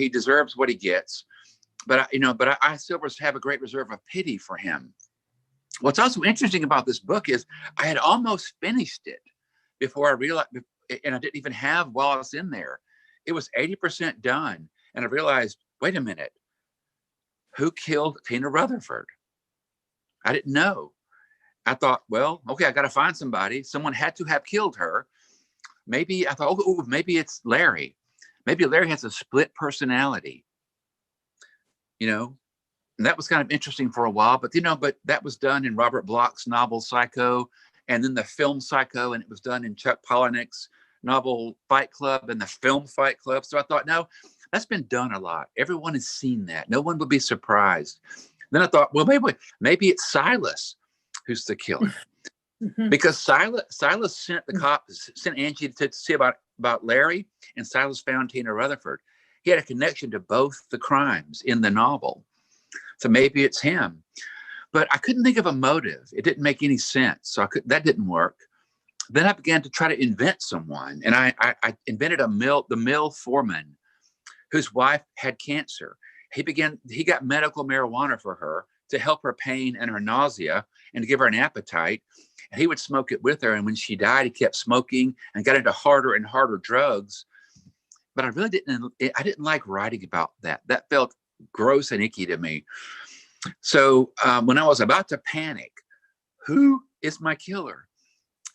deserves what he gets. But I still have a great reserve of pity for him. What's also interesting about this book is I had almost finished it before I realized, and I didn't even have Wallace in there. It was 80% done. And I realized, wait a minute, who killed Tina Rutherford? I didn't know. I thought, well, okay, I got to find somebody. Someone had to have killed her. Maybe I thought, oh, maybe it's Larry. Maybe Larry has a split personality, And that was kind of interesting for a while, but that was done in Robert Bloch's novel Psycho, and then the film Psycho, and it was done in Chuck Palahniuk's novel Fight Club and the film Fight Club. So I thought, no, that's been done a lot. Everyone has seen that. No one would be surprised. Then I thought, well, maybe it's Silas who's the killer, because Silas sent Angie to see about Larry, and Silas found Tina Rutherford. He had a connection to both the crimes in the novel. So maybe it's him, but I couldn't think of a motive. It didn't make any sense. So that didn't work. Then I began to try to invent someone, and I invented the mill foreman whose wife had cancer. He got medical marijuana for her to help her pain and her nausea and to give her an appetite. And he would smoke it with her. And when she died, he kept smoking and got into harder and harder drugs. But I didn't like writing about that. That felt gross and icky to me. So when I was about to panic, who is my killer?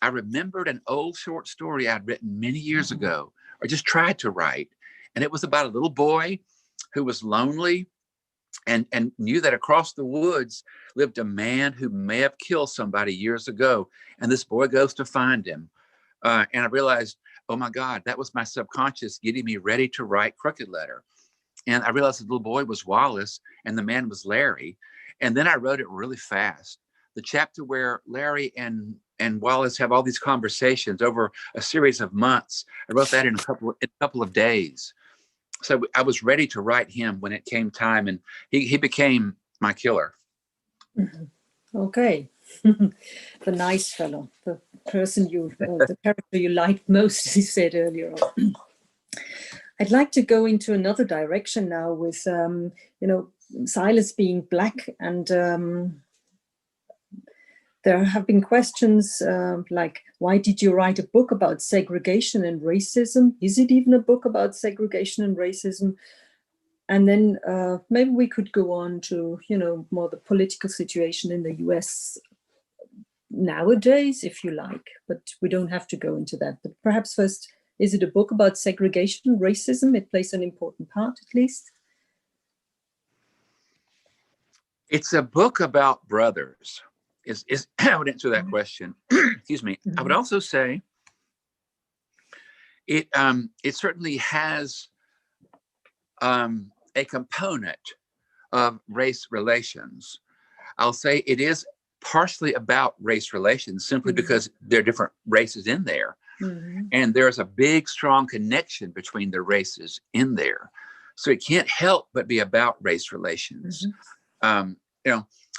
I remembered an old short story I'd written many years ago, or just tried to write. And it was about a little boy who was lonely and knew that across the woods lived a man who may have killed somebody years ago. And this boy goes to find him. And I realized, oh my God, that was my subconscious getting me ready to write Crooked Letter. And I realized the little boy was Wallace and the man was Larry. And then I wrote it really fast. The chapter where Larry and Wallace have all these conversations over a series of months, I wrote that in a couple of days. So I was ready to write him when it came time, and he became my killer. Okay. The nice fellow, the character you liked most, as you said earlier on. I'd like to go into another direction now with, Silas being black, and there have been questions like, why did you write a book about segregation and racism? Is it even a book about segregation and racism? And then maybe we could go on to, more the political situation in the US nowadays, if you like, but we don't have to go into that. But perhaps first, is it a book about segregation and racism? It plays an important part, at least. It's a book about brothers. I would answer that question. Excuse me. I would also say it certainly has a component of race relations. I'll say it is partially about race relations simply because there are different races in there. And there's a big, strong connection between the races in there. So it can't help but be about race relations.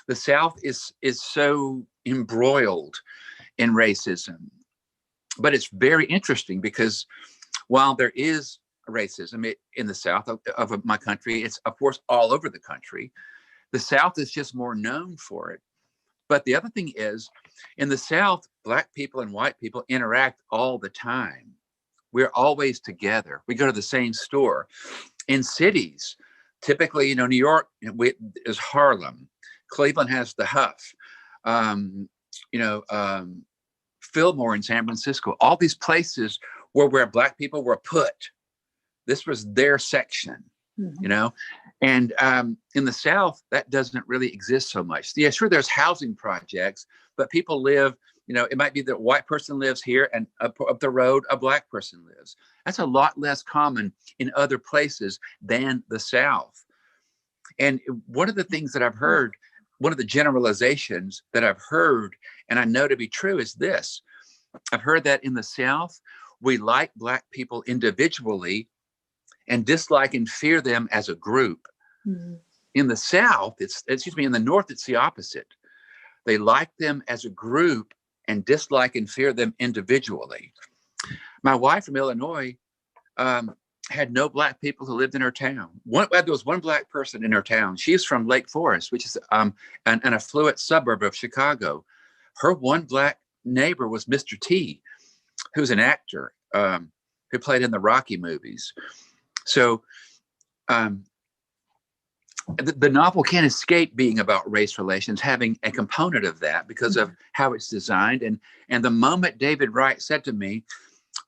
The South is so embroiled in racism, but it's very interesting because while there is racism in the South of my country, it's of course all over the country. The South is just more known for it. But the other thing is, in the South, Black people and white people interact all the time. We're always together. We go to the same store. In cities, typically, New York is Harlem. Cleveland has the Huff. Fillmore in San Francisco. All these places where Black people were put. This was their section, And in the South, that doesn't really exist so much. Yeah, sure, there's housing projects, but people live, it might be that a white person lives here and up the road, a Black person lives. That's a lot less common in other places than the South. And one of the things that I've heard, one of the generalizations that I've heard, and I know to be true, is this. I've heard that in the South, we like Black people individually and dislike and fear them as a group. In the South, in the North, it's the opposite. They like them as a group and dislike and fear them individually. My wife from Illinois had no Black people who lived in her town. There was one Black person in her town. She's from Lake Forest, which is an affluent suburb of Chicago. Her one Black neighbor was Mr. T, who's an actor who played in the Rocky movies. So the novel can't escape being about race relations, having a component of that because of how it's designed. And the moment David Wright said to me,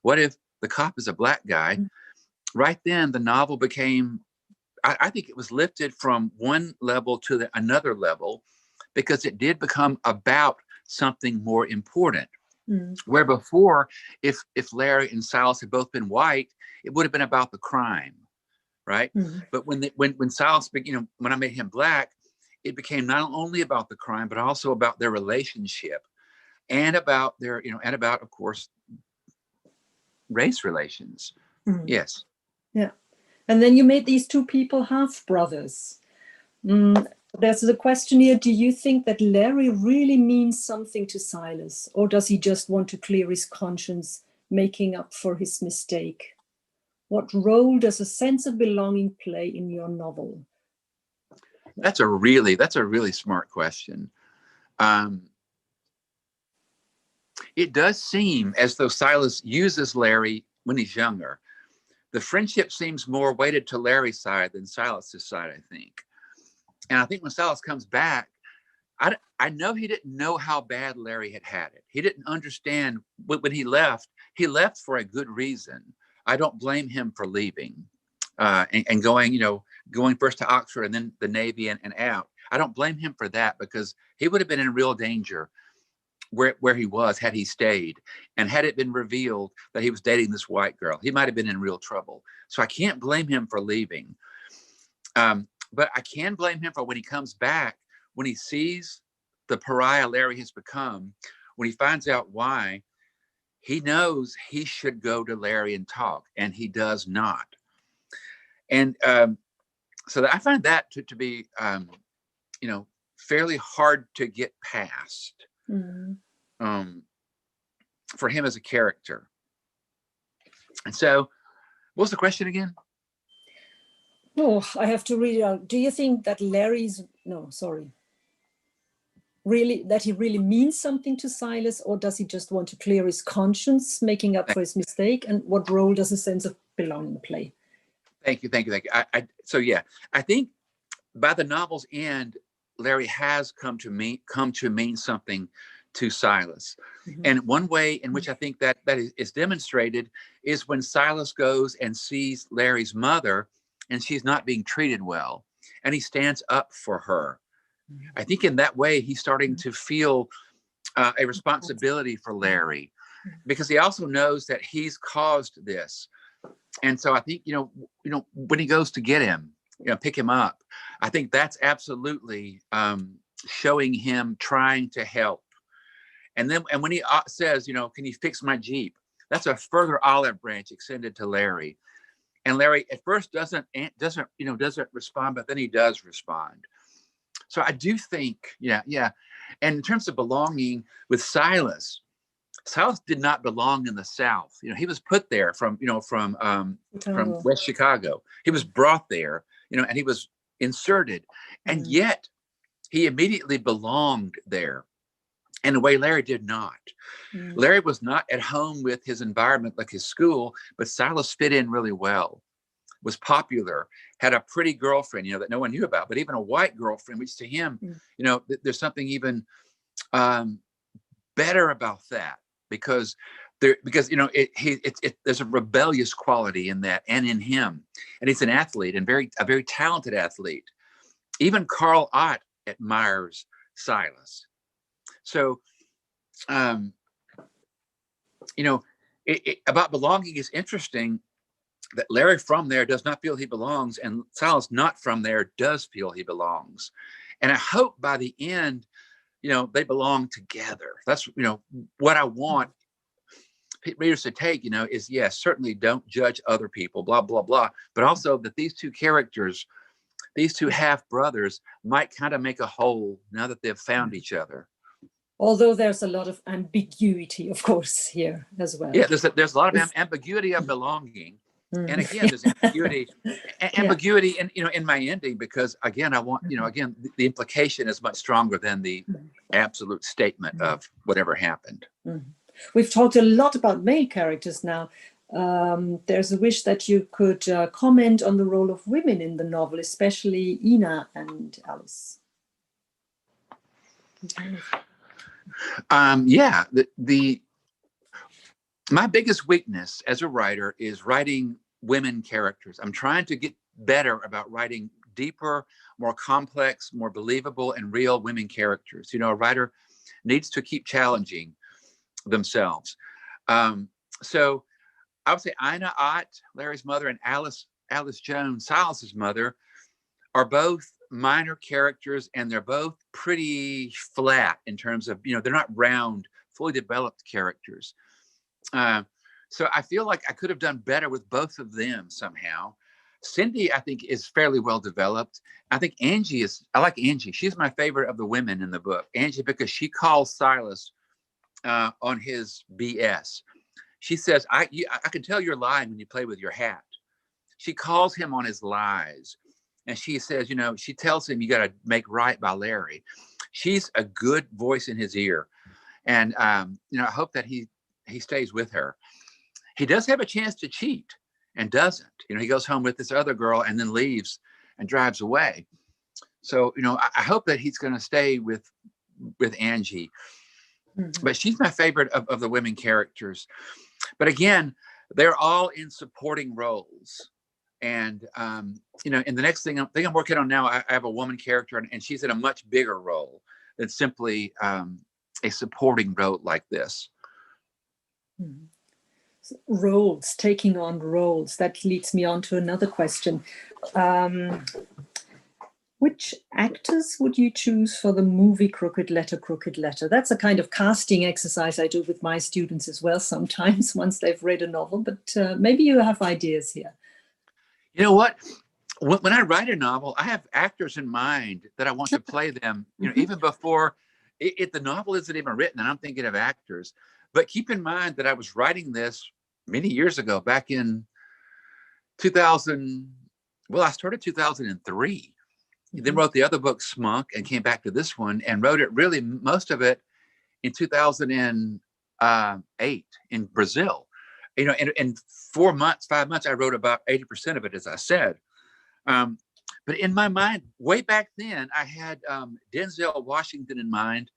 what if the cop is a Black guy? Right then, the novel became, I think it was lifted from one level to another level, because it did become about something more important. Where before, if Larry and Silas had both been white, it would have been about the crime, right? But when Silas, when I made him Black, it became not only about the crime, but also about their relationship, and about their, and about, of course, race relations. Yes. Yeah. And then you made these two people half brothers. There's the question here, do you think that Larry really means something to Silas, or does he just want to clear his conscience, making up for his mistake? What role does a sense of belonging play in your novel? That's a really smart question. It does seem as though Silas uses Larry when he's younger. The friendship seems more weighted to Larry's side than Silas's side, I think. And I think when Silas comes back, I know he didn't know how bad Larry had it. He didn't understand when he left for a good reason. I don't blame him for leaving and going first to Oxford and then the Navy and out. I don't blame him for that, because he would have been in real danger where he was had he stayed, and had it been revealed that he was dating this white girl, he might have been in real trouble. So I can't blame him for leaving, but I can blame him for when he comes back, when he sees the pariah Larry has become, when he finds out why. He knows he should go to Larry and talk, and he does not. And so I find that to be fairly hard to get past. For him as a character. And so, what was the question again? Oh, I have to read it out. Do you think that that he really means something to Silas, or does he just want to clear his conscience, making up for his mistake? And what role does a sense of belonging play? Thank you. I think by the novel's end, Larry has come to mean something to Silas. And one way in which I think that is demonstrated is when Silas goes and sees Larry's mother, and she's not being treated well, and he stands up for her. I think in that way, he's starting to feel a responsibility for Larry, because he also knows that he's caused this. And so I think, when he goes to get him, pick him up, I think that's absolutely showing him trying to help. And when he says, can you fix my Jeep? That's a further olive branch extended to Larry. And Larry at first doesn't respond, but then he does respond. So I do think, yeah. And in terms of belonging with Silas did not belong in the South. He was put there from West Chicago. He was brought there, and he was inserted, and yet he immediately belonged there. In a way Larry did not. Larry was not at home with his environment like his school, but Silas fit in really well, was popular, had a pretty girlfriend, that no one knew about, but even a white girlfriend, which to him, there's something even better about that, because there's a rebellious quality in that and in him. And he's an athlete, and a very talented athlete. Even Carl Ott admires Silas. So, about belonging is interesting that Larry from there does not feel he belongs, and Silas not from there does feel he belongs. And I hope by the end, they belong together. That's, what I want readers to take, is, yes, certainly don't judge other people, blah, blah, blah. But also that these two characters, these two half brothers, might kind of make a whole now that they've found each other. Although there's a lot of ambiguity, of course, here as well. Yeah, there's a lot of ambiguity of belonging. And again, there's ambiguity in my ending, because again, I want, again, the implication is much stronger than the absolute statement of whatever happened. We've talked a lot about male characters now. There's a wish that you could comment on the role of women in the novel, especially Ina and Alice. Yeah, my biggest weakness as a writer is writing women characters. I'm trying to get better about writing deeper, more complex, more believable and real women characters. A writer needs to keep challenging themselves. So I would say Ina Ott, Larry's mother, and Alice Jones, Silas's mother, are both minor characters, and they're both pretty flat in terms of, they're not round, fully developed characters. So I feel like I could have done better with both of them somehow. Cindy, I think, is fairly well developed. I think I like Angie. She's my favorite of the women in the book. Angie, because she calls Silas on his BS. She says, I can tell you're lying when you play with your hat. She calls him on his lies. And she says, she tells him, you got to make right by Larry. She's a good voice in his ear. And, I hope that he stays with her. He does have a chance to cheat and doesn't. He goes home with this other girl and then leaves and drives away. So, I hope that he's going to stay with Angie. But she's my favorite of the women characters. But again, they're all in supporting roles. And, in the next thing I'm working on now, I have a woman character, and she's in a much bigger role than simply a supporting role like this. Roles, taking on roles. That leads me on to another question. Which actors would you choose for the movie Crooked Letter, Crooked Letter? That's a kind of casting exercise I do with my students as well sometimes once they've read a novel, but maybe you have ideas here. You know what? When I write a novel, I have actors in mind that I want to play them, even before the novel isn't even written, and I'm thinking of actors. But keep in mind that I was writing this many years ago, back in 2000. Well, I started 2003. Then wrote the other book, Smunk, and came back to this one and wrote it, really most of it, in 2008 in Brazil. In 5 months, I wrote about 80% of it, as I said. But in my mind, way back then, I had Denzel Washington in mind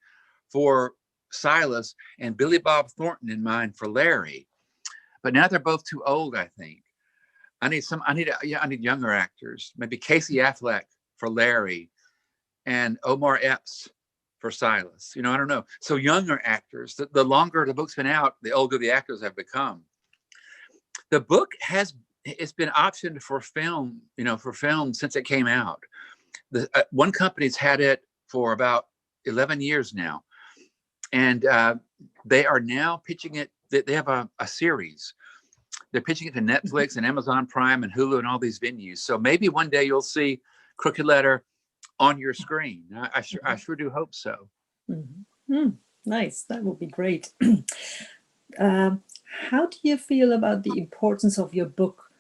for Silas and Billy Bob Thornton in mind for Larry. But now they're both too old, I think. I need younger actors, maybe Casey Affleck for Larry and Omar Epps for Silas. I don't know. So younger actors. The longer the book's been out, the older the actors have become. The book it's been optioned for film, since it came out. The one company's had it for about 11 years now, and they are now pitching it. They have a series. They're pitching it to Netflix and Amazon Prime and Hulu and all these venues. So maybe one day you'll see Crooked Letter on your screen. I sure do hope so. Nice. That would be great. How do you feel about the importance of your book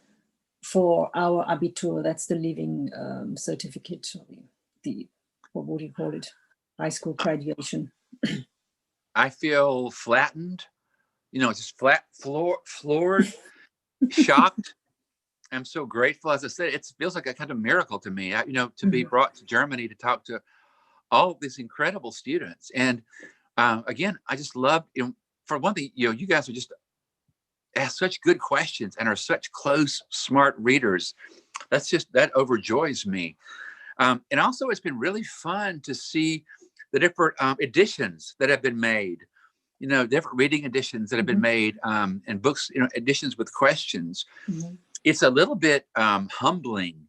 for our Abitur? That's the leaving certificate, what would you call it? High school graduation. I feel flattened, just floored, shocked. I'm so grateful. As I said, it feels like a kind of miracle to me, to be brought to Germany to talk to all of these incredible students. And again, I just love, for one thing, you guys are just ask such good questions and are such close, smart readers. That overjoys me. And also, it's been really fun to see the different editions that have been made, different reading editions that have been made, and books, editions with questions. It's a little bit humbling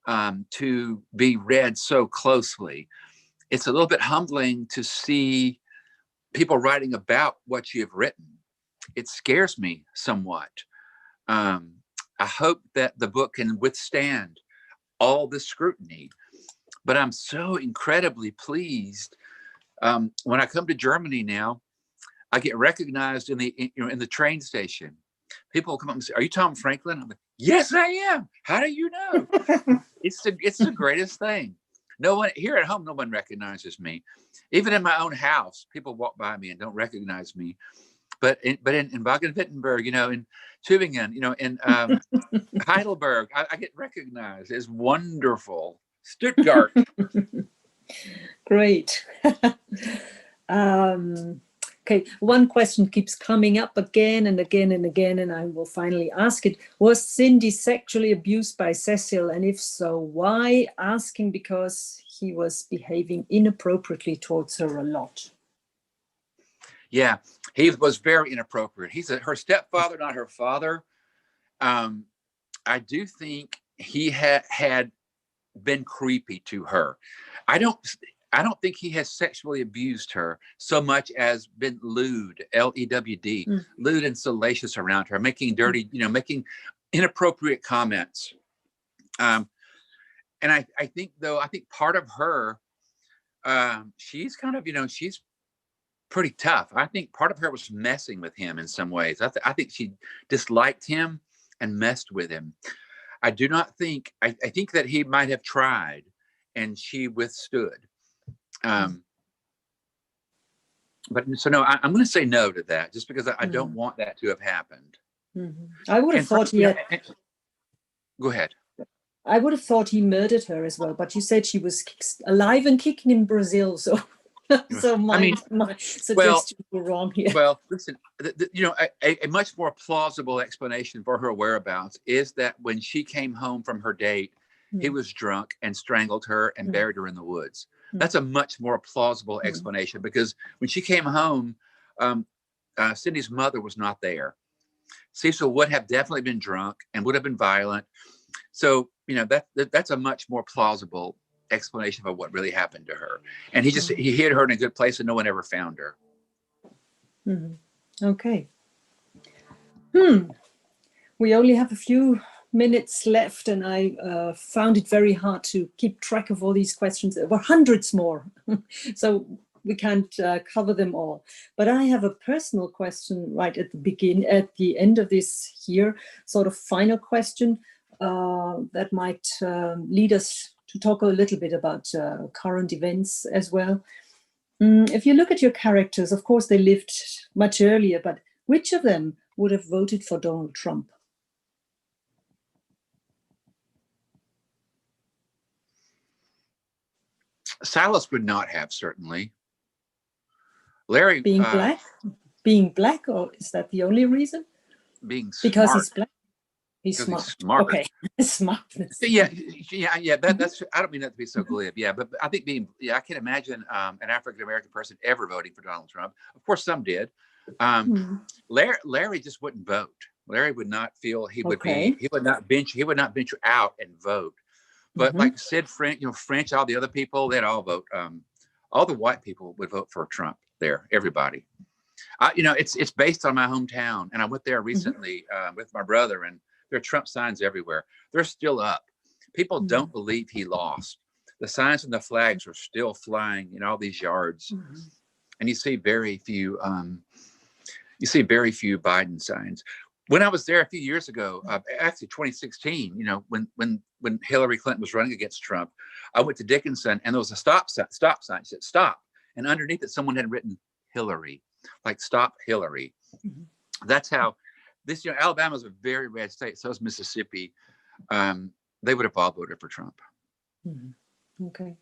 to be read so closely. It's a little bit humbling to see people writing about what you've written. It scares me somewhat. I hope that the book can withstand all the scrutiny, but I'm so incredibly pleased When I come to Germany now, I get recognized in the train station. People will come up and say, "Are you Tom Franklin?" I'm like, "Yes, I am. How do you know?" It's the greatest thing. No one here at home, no one recognizes me. Even in my own house, people walk by me and don't recognize me. But in Baden-Württemberg, in Tübingen, in Heidelberg, I get recognized. It's wonderful. Stuttgart. Great. Okay, one question keeps coming up again and again and again, and I will finally ask it. Was Cindy sexually abused by Cecil? And if so, why? Asking because he was behaving inappropriately towards her a lot. Yeah, he was very inappropriate. He's her stepfather, not her father. I do think he had been creepy to her. I don't think he has sexually abused her so much as been lewd, L-E-W-D, lewd and salacious around her, making dirty, making inappropriate comments. And I think part of her, she's kind of, she's pretty tough. I think part of her was messing with him in some ways. I think she disliked him and messed with him. I do not think, I think that he might have tried and she withstood. But so no, I'm going to say no to that, just because I don't want that to have happened. I would have thought he had. Go ahead. I would have thought he murdered her as well, but you said she was alive and kicking in Brazil, so my suggestions were wrong here. Well, listen, a much more plausible explanation for her whereabouts is that when she came home from her date, he was drunk and strangled her and buried her in the woods. That's a much more plausible explanation, because when she came home, Cindy's mother was not there. Cecil would have definitely been drunk and would have been violent. So, that's a much more plausible explanation of what really happened to her. And he hid her in a good place and no one ever found her. Okay. We only have a few minutes left, and I found it very hard to keep track of all these questions. There were hundreds more, so we can't cover them all. But I have a personal question right at the end of this here, sort of final question that might lead us to talk a little bit about current events as well. If you look at your characters, of course, they lived much earlier, but which of them would have voted for Donald Trump? Silas would not have, certainly. Larry being black, or is that the only reason? Being smart. Because he's black. He's smart. Okay, smartness. Yeah. That's. I don't mean that to be so glib. Yeah, but I think I can't imagine an African American person ever voting for Donald Trump. Of course, some did. Larry just wouldn't vote. Larry would not feel he would be. He would not venture out and vote. But like Sid, French, all the other people, they'd all vote. All the white people would vote for Trump there, everybody. It's based on my hometown. And I went there recently with my brother, and there are Trump signs everywhere. They're still up. People don't believe he lost. The signs and the flags are still flying in all these yards. And you see very few Biden signs. When I was there a few years ago, actually 2016, when Hillary Clinton was running against Trump, I went to Dickinson and there was a stop sign that said stop. And underneath it, someone had written Hillary, like stop Hillary. That's how this, Alabama's a very red state. So is Mississippi. They would have all voted for Trump. Okay.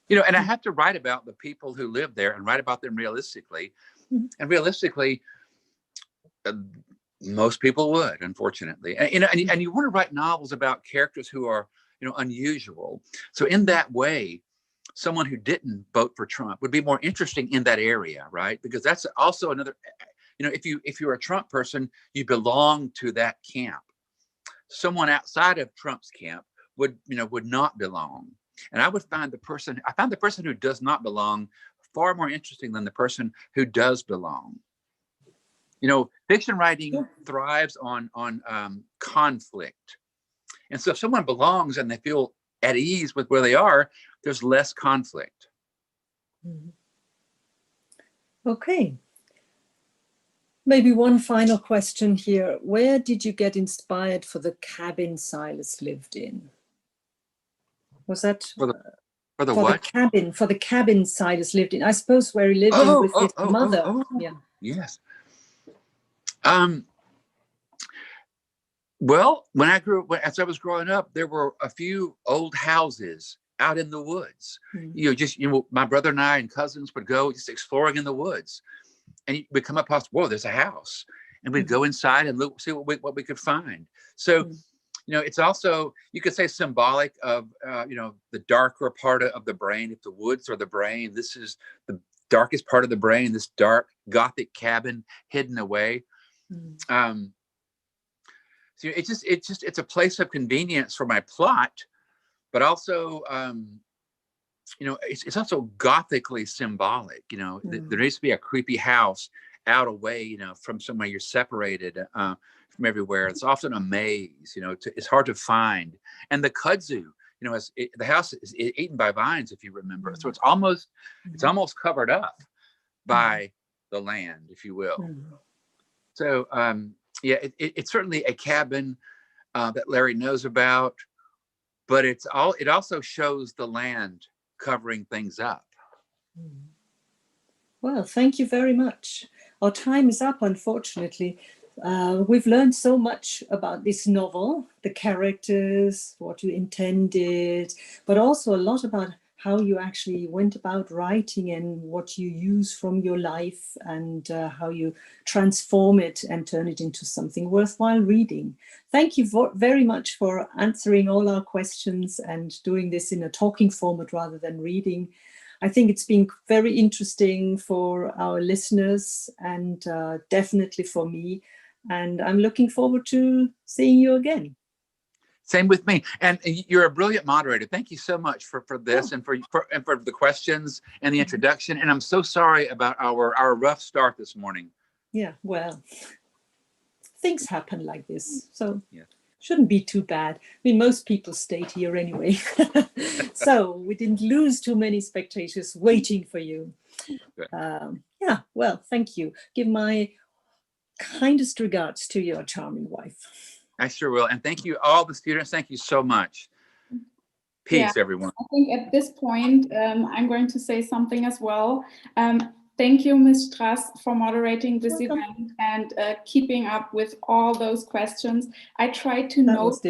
And I have to write about the people who live there and write about them realistically. And realistically, most people would, unfortunately. And you want to write novels about characters who are, unusual. So in that way, someone who didn't vote for Trump would be more interesting in that area, right? Because that's also another, if you're a Trump person, you belong to that camp. Someone outside of Trump's camp would not belong. And I found the person who does not belong far more interesting than the person who does belong. Fiction writing thrives on conflict. And so if someone belongs and they feel at ease with where they are, there's less conflict. Okay. Maybe one final question here. Where did you get inspired for the cabin Silas lived in? Was that For the for what? the cabin Silas lived in? I suppose where he lived in with his mother. Yeah. Yes. Well, as I was growing up, there were a few old houses out in the woods. My brother and I and cousins would go just exploring in the woods, and we'd come across, whoa, there's a house, and we'd go inside and look, see what we could find. So, it's also, you could say, symbolic of the darker part of the brain. If the woods are the brain, this is the darkest part of the brain. This dark Gothic cabin hidden away. So it's a place of convenience for my plot, but also, it's also Gothically symbolic. There needs to be a creepy house out away, from somewhere you're separated from everywhere. It's often a maze, it's hard to find. And the kudzu, the house is eaten by vines, if you remember. So it's almost covered up by the land, if you will. So, it's certainly a cabin that Larry knows about, but it also shows the land covering things up. Well, thank you very much. Our time is up, unfortunately. We've learned so much about this novel, the characters, what you intended, but also a lot about how you actually went about writing and what you use from your life, and how you transform it and turn it into something worthwhile reading. Thank you very much for answering all our questions and doing this in a talking format rather than reading. I think it's been very interesting for our listeners, and definitely for me. And I'm looking forward to seeing you again. Same with me. And you're a brilliant moderator. Thank you so much for this, and for the questions and the introduction. And I'm so sorry about our rough start this morning. Yeah, well, things happen like this, so shouldn't be too bad. I mean, most people stayed here anyway. So we didn't lose too many spectators waiting for you. Well, thank you. Give my kindest regards to your charming wife. I sure will. And thank you, all the students. Thank you so much. Peace, everyone. I think at this point, I'm going to say something as well. Thank you, Ms. Straß, for moderating this event and keeping up with all those questions. I tried to note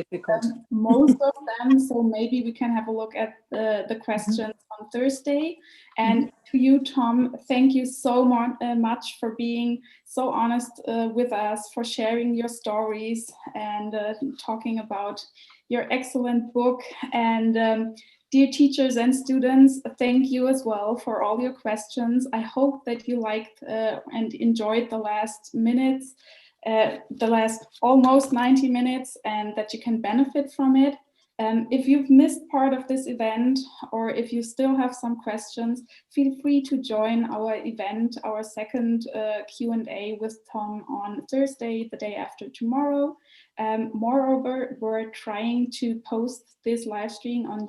most of them, so maybe we can have a look at the questions on Thursday. And to you, Tom, thank you so much for being so honest with us, for sharing your stories and talking about your excellent book. And dear teachers and students, thank you as well for all your questions. I hope that you liked and enjoyed the last minutes, the last almost 90 minutes, and that you can benefit from it. If you've missed part of this event, or if you still have some questions, feel free to join our event, our second Q&A with Tom on Thursday, the day after tomorrow. Moreover, we're trying to post this live stream on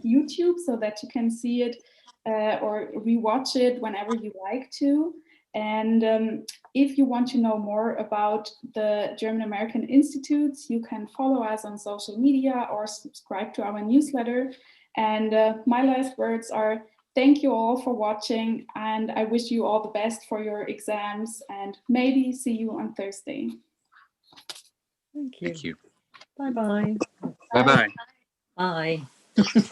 YouTube so that you can see it or rewatch it whenever you like to. And if you want to know more about the German-American Institutes, you can follow us on social media or subscribe to our newsletter. And my last words are, thank you all for watching, and I wish you all the best for your exams, and maybe see you on Thursday. Thank you. Thank you. Bye-bye. Bye-bye. Bye.